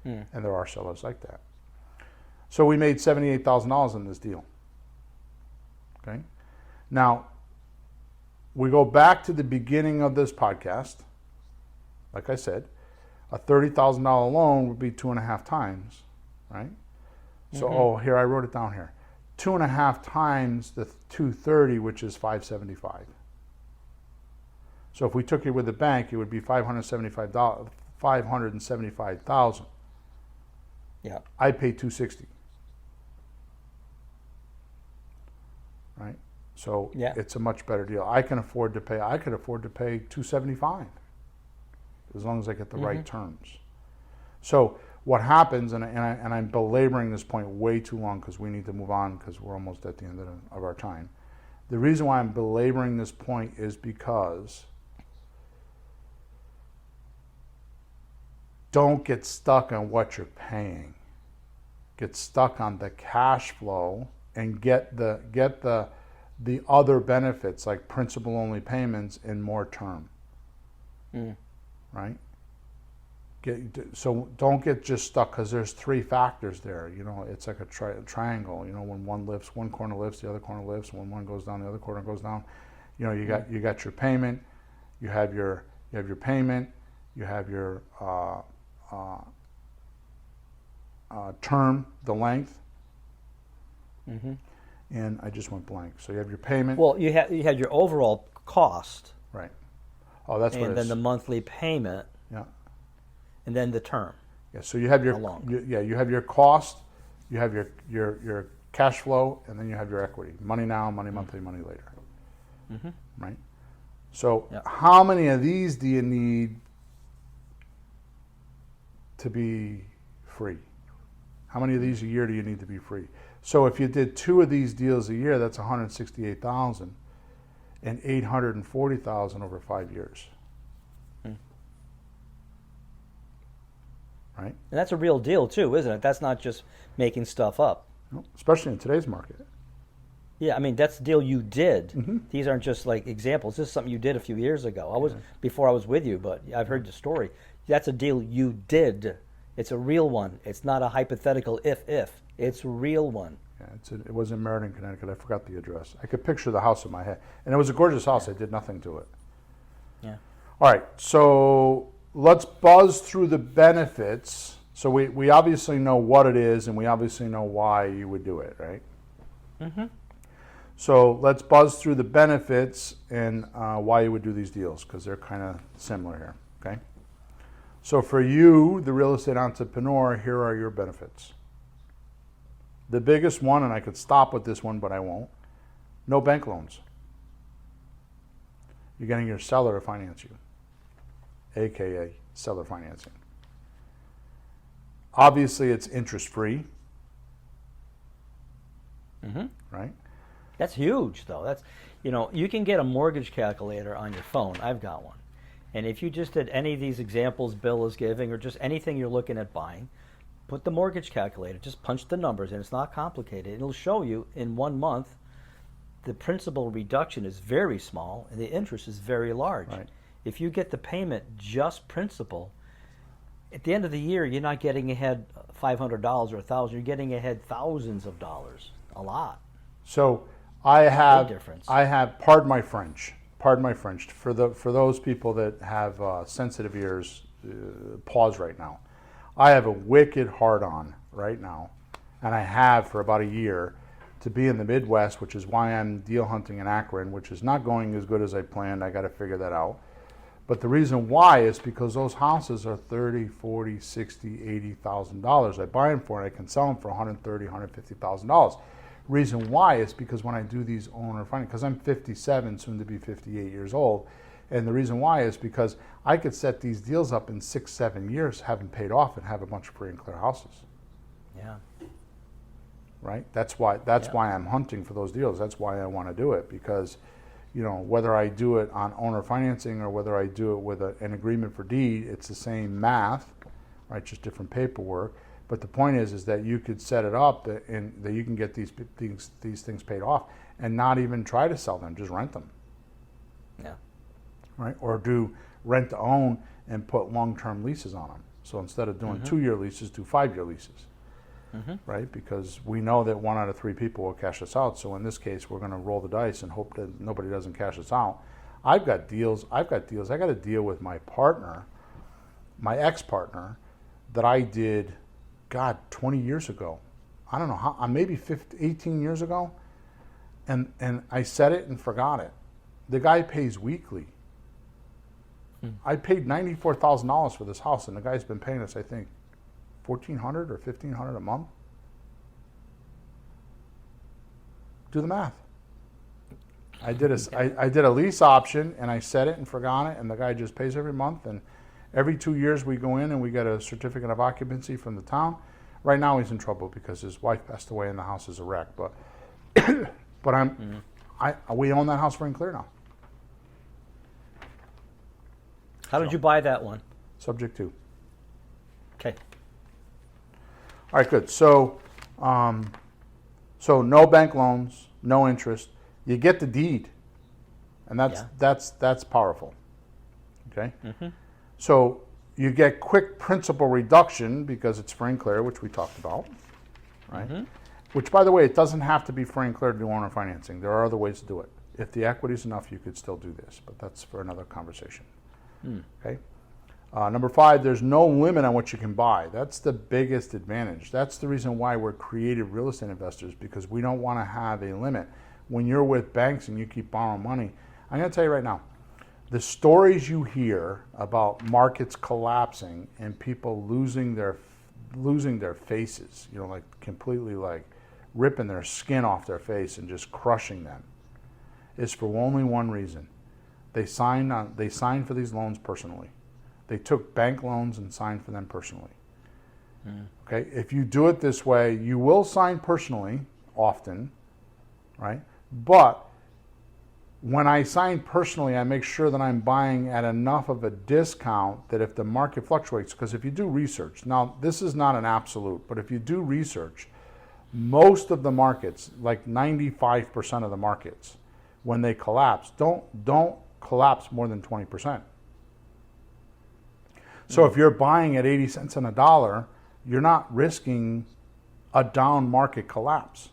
And there are sellers like that. So we made $78,000 in this deal. Okay. Now, we go back to the beginning of this podcast. Like I said, a $30,000 loan would be 2.5 times, right? So, here, I wrote it down here. 2.5 times the 230, which is 575. So if we took it with the bank, it would be $575,000. Yeah. I pay $260. Right? So it's a much better deal. I could afford to pay $275 as long as I get the right terms. So what happens, and I'm belaboring this point way too long because we need to move on because we're almost at the end of our time. The reason why I'm belaboring this point is because don't get stuck on what you're paying. Get stuck on the cash flow and get the other benefits like principal only payments in more term. Right? So don't get just stuck because there's 3 factors there. You know, it's like a triangle. You know, when one corner lifts, the other corner lifts. When one goes down, the other corner goes down. You know, you got your payment, you have your payment, you have your term, the length. And I just went blank. So you have your payment. Well, you had your overall cost. Right. Oh, that's what it is. And then the monthly payment. Yeah. And then the term. Yeah. So you have your you have your cost, you have your cash flow, and then you have your equity. Money now, money monthly, money later. Right. So how many of these do you need to be free? How many of these a year do you need to be free? So if you did 2 of these deals a year, that's $168,000 and $840,000 over 5 years. Right? And that's a real deal too, isn't it? That's not just making stuff up. No, especially in today's market. Yeah, I mean, that's the deal you did. These aren't just like examples. This is something you did a few years ago. Before I was with you, but I've heard the story. That's a deal you did. It's a real one. It's not a hypothetical if. It's a real one. Yeah, It was in Meriden, Connecticut. I forgot the address. I could picture the house in my head. And it was a gorgeous house. I did nothing to it. Yeah. All right, so let's buzz through the benefits. So we obviously know what it is, and we obviously know why you would do it, right? Mm-hmm. So let's buzz through the benefits and why you would do these deals, because they're kind of similar here, okay? So for you, the real estate entrepreneur, here are your benefits. The biggest one, and I could stop with this one, but I won't, no bank loans. You're getting your seller to finance you, AKA seller financing. Obviously, it's interest-free, right? That's huge, though. That's, you can get a mortgage calculator on your phone. I've got one. And if you just did any of these examples Bill is giving, or just anything you're looking at buying, put the mortgage calculator, just punch the numbers, and it's not complicated. It'll show you in 1 month the principal reduction is very small and the interest is very large. Right. If you get the payment just principal, at the end of the year, you're not getting ahead $500 or $1,000. You're getting ahead thousands of dollars. A lot. So I have, difference. pardon my French, for those people that have sensitive ears, pause right now. I have a wicked hard-on right now, and I have for about a year, to be in the Midwest, which is why I'm deal hunting in Akron, which is not going as good as I planned. I got to figure that out. But the reason why is because those houses are $30,000, $40,000, $60,000, $80,000. I buy them for it, I can sell them for $130,000, $150,000. Reason why is because when I do these owner finance, because I'm 57, soon to be 58 years old, and the reason why is because I could set these deals up in 6, 7 years, have them paid off, and have a bunch of free and clear houses. Yeah. Right? That's why I'm hunting for those deals. That's why I want to do it, because whether I do it on owner financing or whether I do it with an agreement for deed, it's the same math, right? Just different paperwork. But the point is that you could set it up and that you can get these things paid off and not even try to sell them, just rent them. Yeah. Right? Or do rent to own and put long-term leases on them. So instead of doing 2-year leases, do 5-year leases. Right? Because we know that 1 out of 3 people will cash us out. So in this case, we're going to roll the dice and hope that nobody doesn't cash us out. I've got deals. I got a deal with my partner, my ex-partner, that I did, 20 years ago. I don't know how, maybe 18 years ago. And I said it and forgot it. The guy pays weekly. I paid $94,000 for this house, and the guy's been paying us, I think, $1,400 or $1,500 a month. Do the math. I did a lease option, and I set it and forgot it, and the guy just pays every month. And every 2 years we go in and we get a certificate of occupancy from the town. Right now he's in trouble because his wife passed away and the house is a wreck. But we own that house free and clear now. How did you buy that one? Subject to. Okay. All right, good. So no bank loans, no interest. You get the deed, and that's powerful. Okay. So you get quick principal reduction because it's free and clear, which we talked about, right? Which, by the way, it doesn't have to be free and clear to do owner financing. There are other ways to do it. If the equity is enough, you could still do this, but that's for another conversation. Okay. Number 5, there's no limit on what you can buy. That's the biggest advantage. That's the reason why we're creative real estate investors, because we don't want to have a limit. When you're with banks and you keep borrowing money, I'm going to tell you right now, the stories you hear about markets collapsing and people losing their faces, like completely like ripping their skin off their face and just crushing them, is for only one reason. They signed for these loans personally. They took bank loans and signed for them personally. Okay, if you do it this way, you will sign personally often, right? But when I sign personally, I make sure that I'm buying at enough of a discount that if the market fluctuates, because if you do research, now this is not an absolute, but if you do research, most of the markets, like 95% of the markets, when they collapse, don't collapse more than 20%. So if you're buying at 80 cents on a dollar, you're not risking a down market collapse.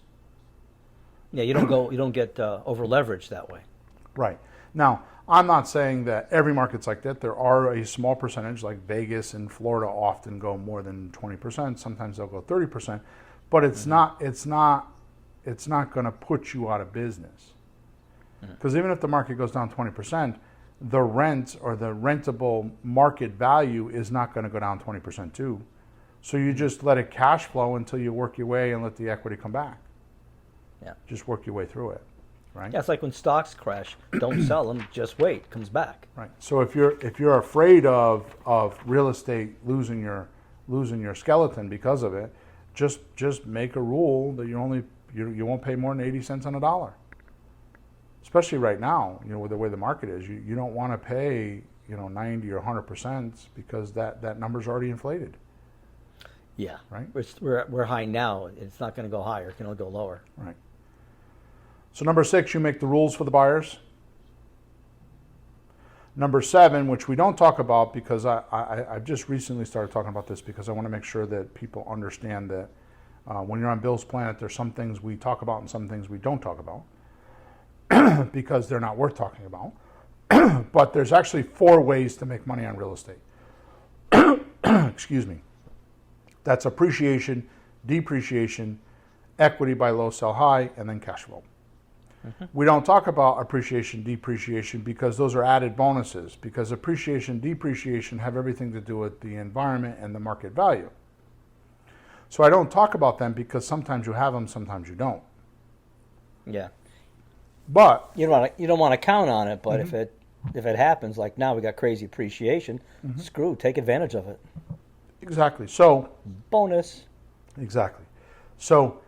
Yeah, you don't get over leveraged that way. Right. Now, I'm not saying that every market's like that. There are a small percentage, like Vegas and Florida often go more than 20%. Sometimes they'll go 30%, but it's not going to put you out of business. Because even if the market goes down 20%, the rent or the rentable market value is not going to go down 20% too. So you just let it cash flow until you work your way and let the equity come back. Yeah. Just work your way through it, right? Yeah, it's like when stocks crash. Don't sell them. Just wait. Comes back. Right. So if you're afraid of real estate losing your skeleton because of it, just make a rule that you won't pay more than 80 cents on a dollar. Especially right now, with the way the market is, you don't want to pay 90 or 100% because that number's already inflated. Yeah. Right. We're high now. It's not going to go higher. It can only go lower. Right. So number 6, you make the rules for the buyers. Number 7, which we don't talk about because I've just recently started talking about this because I want to make sure that people understand that when you're on Bill's Planet, there's some things we talk about and some things we don't talk about because they're not worth talking about. But there's actually 4 ways to make money on real estate. Excuse me. That's appreciation, depreciation, equity buy low, sell high, and then cash flow. We don't talk about appreciation, depreciation because those are added bonuses because appreciation, depreciation have everything to do with the environment and the market value. So I don't talk about them because sometimes you have them, sometimes you don't. Yeah. But you don't want to count on it, but if it happens, like now we got crazy appreciation, screw, take advantage of it. Exactly. So bonus. Exactly. So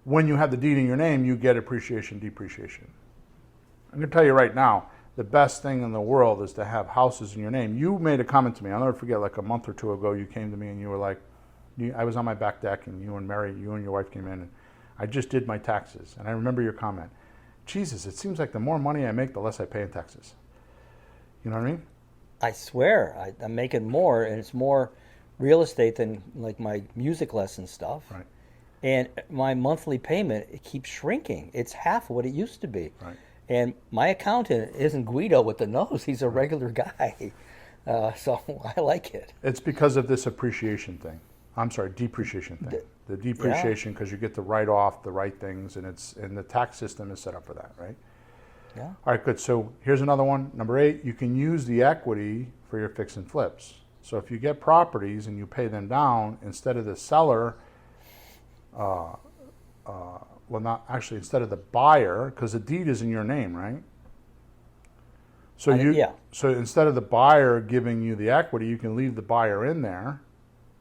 when you have the deed in your name, you get appreciation, depreciation. I'm going to tell you right now, the best thing in the world is to have houses in your name. You made a comment to me, I'll never forget, like a month or 2 ago, you came to me and you were like, I was on my back deck and you and your wife came in and I just did my taxes. And I remember your comment, Jesus, it seems like the more money I make, the less I pay in taxes. You know what I mean? I swear, I'm making more and it's more real estate than like my music lesson stuff. Right. And my monthly payment, it keeps shrinking. It's half what it used to be. Right. And my accountant isn't Guido with the nose. He's a regular guy. So I like it. It's because of this appreciation thing. I'm sorry, depreciation thing. The depreciation because you get to write off the right things and the tax system is set up for that, right? Yeah. All right, good. So here's another one. Number 8, you can use the equity for your fix and flips. So if you get properties and you pay them down, instead of the seller, instead of the buyer, because the deed is in your name, right? So So instead of the buyer giving you the equity, you can leave the buyer in there,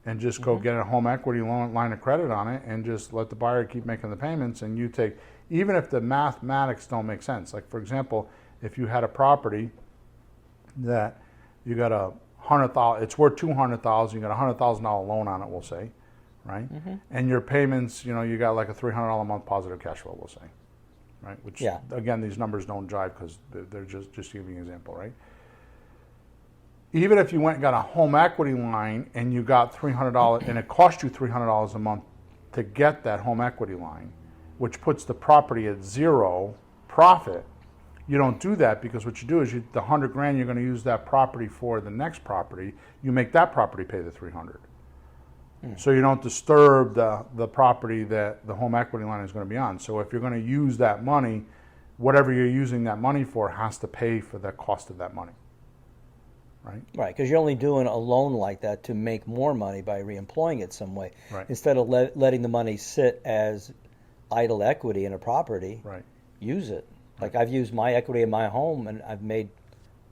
and just go get a home equity line of credit on it, and just let the buyer keep making the payments, and you take, even if the mathematics don't make sense. Like for example, if you had a property that you got it's worth $200,000, you got a $100,000 loan on it, we'll say. Right? And your payments, you got like a $300 a month positive cash flow, we'll say. Right? Which, again, these numbers don't jive because they're just giving you an example, right? Even if you went and got a home equity line and you got $300 and it cost you $300 a month to get that home equity line, which puts the property at 0 profit, you don't do that because what you do is the $100,000 you're going to use that property for the next property, you make that property pay the $300. So you don't disturb the property that the home equity line is going to be on. So if you're going to use that money, whatever you're using that money for has to pay for the cost of that money. Right? Right, because you're only doing a loan like that to make more money by reemploying it some way. Right. Instead of letting the money sit as idle equity in a property, right. Use it. Like I've used my equity in my home and I've made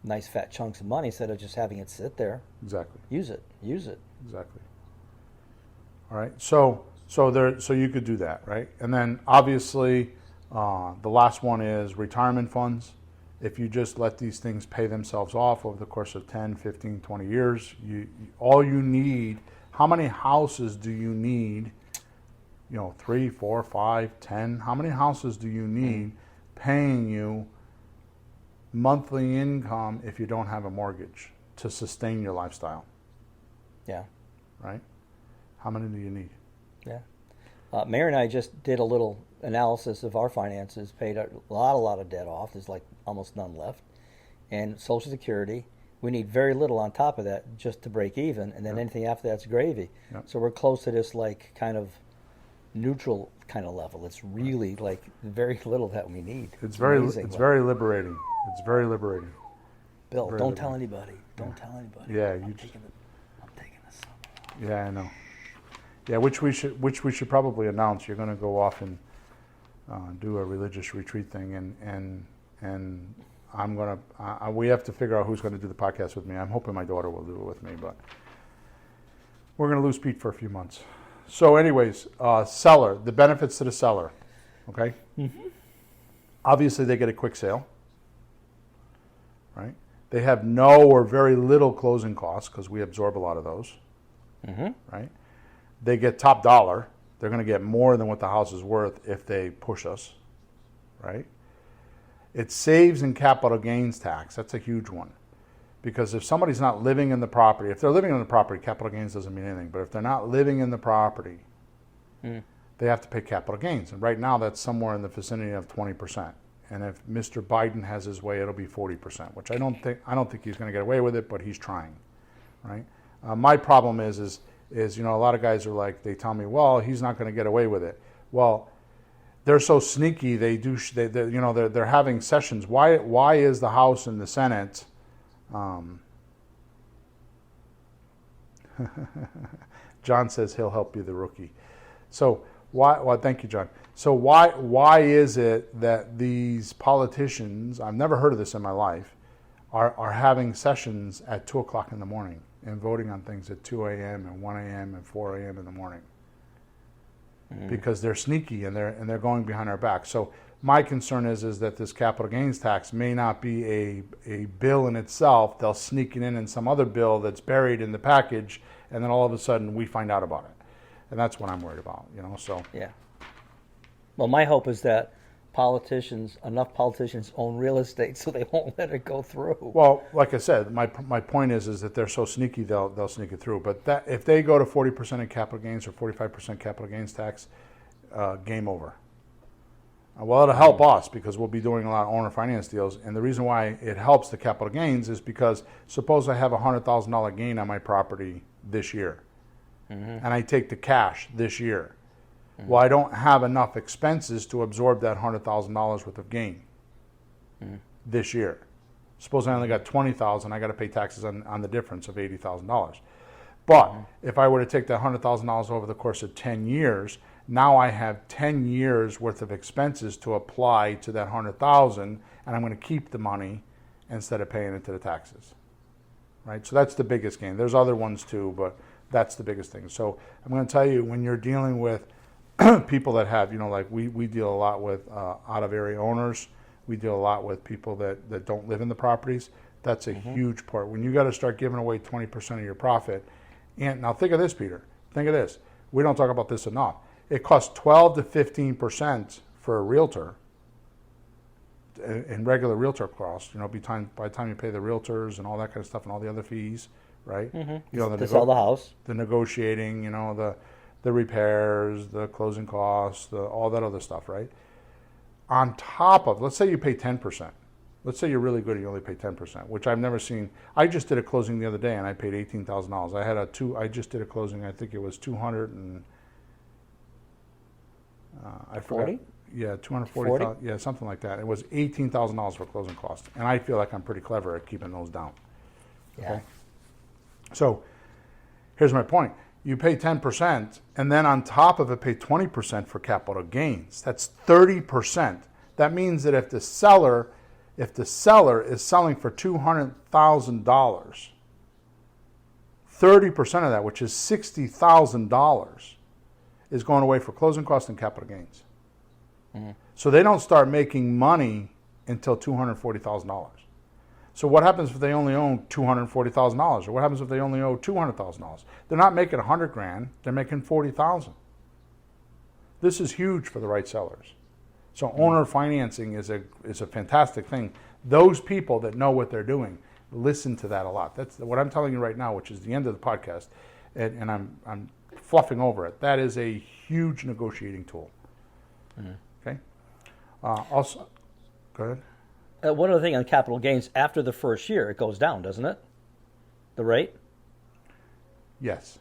nice fat chunks of money instead of just having it sit there. Exactly. Use it. Exactly. All right, so you could do that, right? And then obviously, the last one is retirement funds. If you just let these things pay themselves off over the course of 10, 15, 20 years, all you need, how many houses do you need? 3, 4, 5, 10. How many houses do you need paying you monthly income if you don't have a mortgage to sustain your lifestyle? Yeah. Right? How many do you need? Yeah. Mary and I just did a little analysis of our finances, paid a lot of debt off. There's like almost none left. And Social Security, we need very little on top of that just to break even, and then anything after that's gravy. Yep. So we're close to this like kind of neutral kind of level. It's really like very little that we need. It's very amazing. very liberating. It's very liberating. Bill, very don't tell liberating. anybody. Don't tell anybody. Yeah, I'm you taking I'm taking this up. Yeah, I know. Yeah, which we should probably announce. You're going to go off and do a religious retreat thing, and I'm going to. We have to figure out who's going to do the podcast with me. I'm hoping my daughter will do it with me, but we're going to lose Pete for a few months. So, anyways, seller, the benefits to the seller. Okay. Mm-hmm. Obviously, they get a quick sale. Right. They have no or very little closing costs because we absorb a lot of those. Mm-hmm. Right. They get top dollar. They're going to get more than what the house is worth if they push us, right? It saves in capital gains tax. That's a huge one. Because if somebody's not living in the property, if they're living in the property, capital gains doesn't mean anything. But if they're not living in the property, they have to pay capital gains. And right now that's somewhere in the vicinity of 20%. And if Mr. Biden has his way, it'll be 40%, which I don't think he's going to get away with it, but he's trying, right? My problem is a lot of guys are like, they tell me, well, he's not going to get away with it. Well, they're so sneaky. They're having sessions. Why is the House and the Senate? John says he'll help you, the rookie. So why? Well, thank you, John. So why is it that these politicians? I've never heard of this in my life. Are having sessions at 2:00 in the morning and voting on things at 2 a.m. and 1 a.m. and 4 a.m. in the morning, because they're sneaky and they're going behind our back. So my concern is that this capital gains tax may not be a bill in itself. They'll sneak it in some other bill that's buried in the package, and then all of a sudden we find out about it, and that's what I'm worried about. So Yeah. Well, my hope is that enough politicians own real estate so they won't let it go through. Well, like I said, my point is that they're so sneaky they'll sneak it through. But that if they go to 40% in capital gains or 45% capital gains tax, game over. Well, it'll help us because we'll be doing a lot of owner finance deals. And the reason why it helps the capital gains is because suppose I have a $100,000 gain on my property this year, and I take the cash this year. Well, I don't have enough expenses to absorb that $100,000 worth of gain this year. Suppose I only got $20,000, I got to pay taxes on the difference of $80,000. But if I were to take that $100,000 over the course of 10 years, now I have 10 years worth of expenses to apply to that $100,000, and I'm going to keep the money instead of paying it to the taxes. Right? So that's the biggest gain. There's other ones too, but that's the biggest thing. So I'm going to tell you, when you're dealing with people that have, like we deal a lot with out of area owners. We deal a lot with people that don't live in the properties. That's a huge part. When you got to start giving away 20% of your profit. And now think of this, Peter. Think of this. We don't talk about this enough. It costs 12 to 15% for a realtor in regular realtor costs. By the time you pay the realtors and all that kind of stuff and all the other fees, right? To sell the house. The negotiating, the repairs, the closing costs, all that other stuff, right? On top of, let's say you pay 10%. Let's say you're really good and you only pay 10%, which I've never seen. I just did a closing the other day and I paid $18,000. I just did a closing, I think it was 200 and, I forgot. 40? Yeah, 240,000, yeah, something like that. It was $18,000 for closing costs. And I feel like I'm pretty clever at keeping those down. Yeah. Okay? So here's my point. You pay 10%, and then on top of it, pay 20% for capital gains. That's 30%. That means that if the seller is selling for $200,000, 30% of that, which is $60,000, is going away for closing costs and capital gains. So they don't start making money until $240,000. So what happens if they only own $240,000, or what happens if they only owe $200,000? They're not making $100,000; they're making $40,000. This is huge for the right sellers. So owner financing is a fantastic thing. Those people that know what they're doing listen to that a lot. That's what I'm telling you right now, which is the end of the podcast, and I'm fluffing over it. That is a huge negotiating tool. Okay. Also, go ahead. One other thing on capital gains, after the first year, it goes down, doesn't it? The rate? Yes.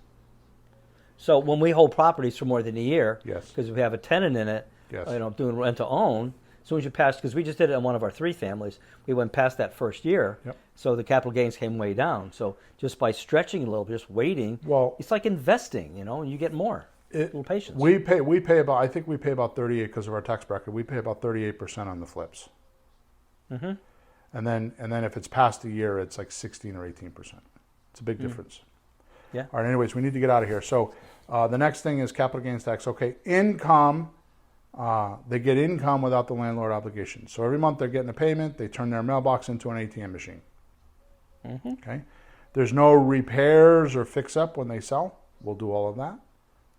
So when we hold properties for more than a year, Yes. because we have a tenant in it, Yes. doing rent to own, as soon as you pass, because we just did it on one of our 3 families, we went past that first year, Yep. so the capital gains came way down. So just by stretching a little, just waiting, Well, it's like investing, and you get more. A little patience. We pay about, I think we pay about 38 because of our tax bracket. We pay about 38% on the flips. Mm-hmm. And then if it's past a year, it's like 16 or 18%. It's a big difference. Yeah. All right. Anyways, we need to get out of here. So the next thing is capital gains tax. Okay, income. They get income without the landlord obligation. So every month they're getting a payment. They turn their mailbox into an ATM machine. Mm-hmm. Okay. There's no repairs or fix up when they sell. We'll do all of that.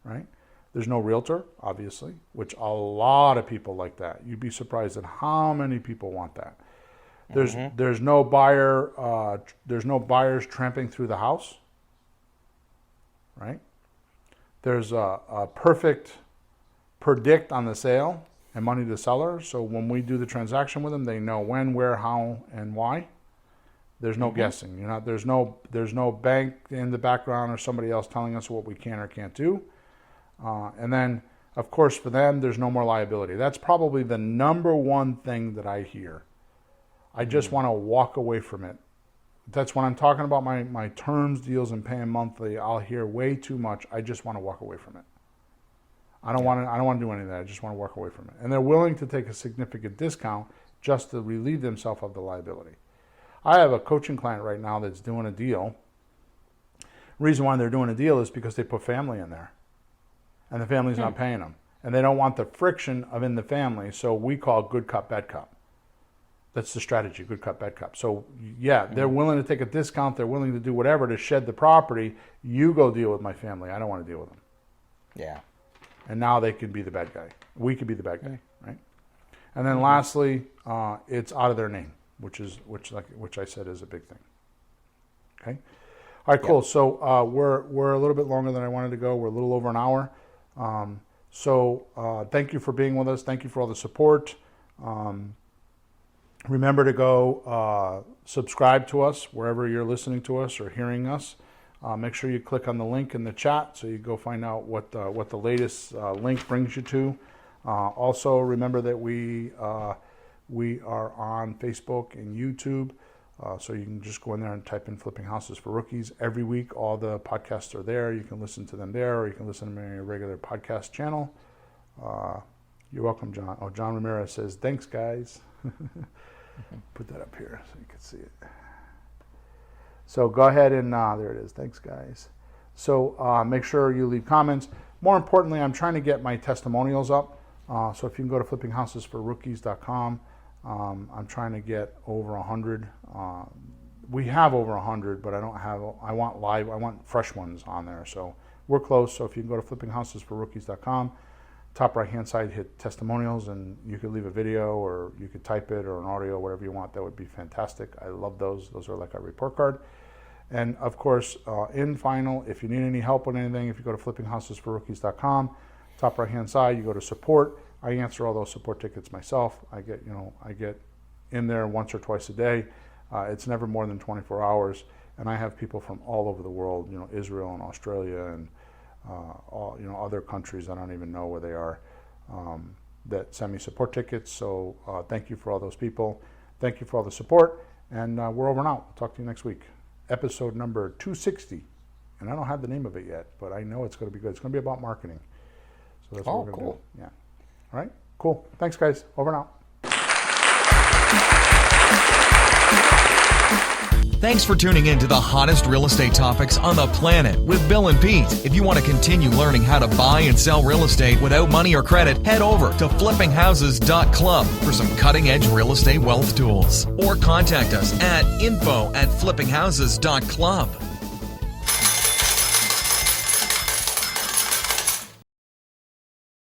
Right. There's no realtor, obviously, which a lot of people like that. You'd be surprised at how many people want that. There's no buyer. There's no buyers tramping through the house. Right. There's a perfect predict on the sale and money to seller. So when we do the transaction with them, they know when, where, how, and why. There's no guessing. There's no bank in the background or somebody else telling us what we can or can't do. And then, of course, for them, there's no more liability. That's probably the number one thing that I hear. I just want to walk away from it. That's when I'm talking about my terms, deals, and paying monthly. I'll hear way too much. I just want to walk away from it. I don't want to do any of that. I just want to walk away from it. And they're willing to take a significant discount just to relieve themselves of the liability. I have a coaching client right now that's doing a deal. The reason why they're doing a deal is because they put family in there. And the family's not paying them. And they don't want the friction of in the family, so we call good cop, bad cop. That's the strategy, good cop, bad cop. So, yeah, they're willing to take a discount. They're willing to do whatever to shed the property. You go deal with my family. I don't want to deal with them. Yeah. And now they could be the bad guy. We could be the bad guy, right? And then lastly, it's out of their name, which I said is a big thing. Okay? All right, cool. So we're a little bit longer than I wanted to go. We're a little over an hour. So thank you for being with us. Thank you for all the support. Remember to go subscribe to us wherever you're listening to us or hearing us. Make sure you click on the link in the chat so you go find out what the latest link brings you to. Also, remember that we are on Facebook and YouTube. So you can just go in there and type in Flipping Houses for Rookies. Every week, all the podcasts are there. You can listen to them there, or you can listen to them on your regular podcast channel. You're welcome, John. Oh, John Ramirez says, thanks, guys. Put that up here so you can see it. So go ahead and, there it is. Thanks, guys. So make sure you leave comments. More importantly, I'm trying to get my testimonials up. So if you can go to flippinghouses4rookies.com. I'm trying to get over 100. We have over 100, but I want fresh ones on there. So we're close. So if you can go to flippinghouses4rookies.com, top right hand side, hit testimonials, and you could leave a video or you could type it or an audio, whatever you want. That would be fantastic. I love those. Those are like our report card. And of course, in final, if you need any help with anything, if you go to flippinghouses4rookies.com, top right hand side, you go to support. I answer all those support tickets myself. I get in there once or twice a day. It's never more than 24 hours, and I have people from all over the world, Israel and Australia and other countries I don't even know where they are, that send me support tickets. So thank you for all those people. Thank you for all the support, and we're over and out. I'll talk to you next week. Episode number 260, and I don't have the name of it yet, but I know it's going to be good. It's going to be about marketing. So that's what we're going to do. Yeah. All right, cool. Thanks, guys. Over and out. Thanks for tuning in to the hottest real estate topics on the planet with Bill and Pete. If you want to continue learning how to buy and sell real estate without money or credit, head over to flippinghouses.club for some cutting-edge real estate wealth tools. Or contact us at info@flippinghouses.club.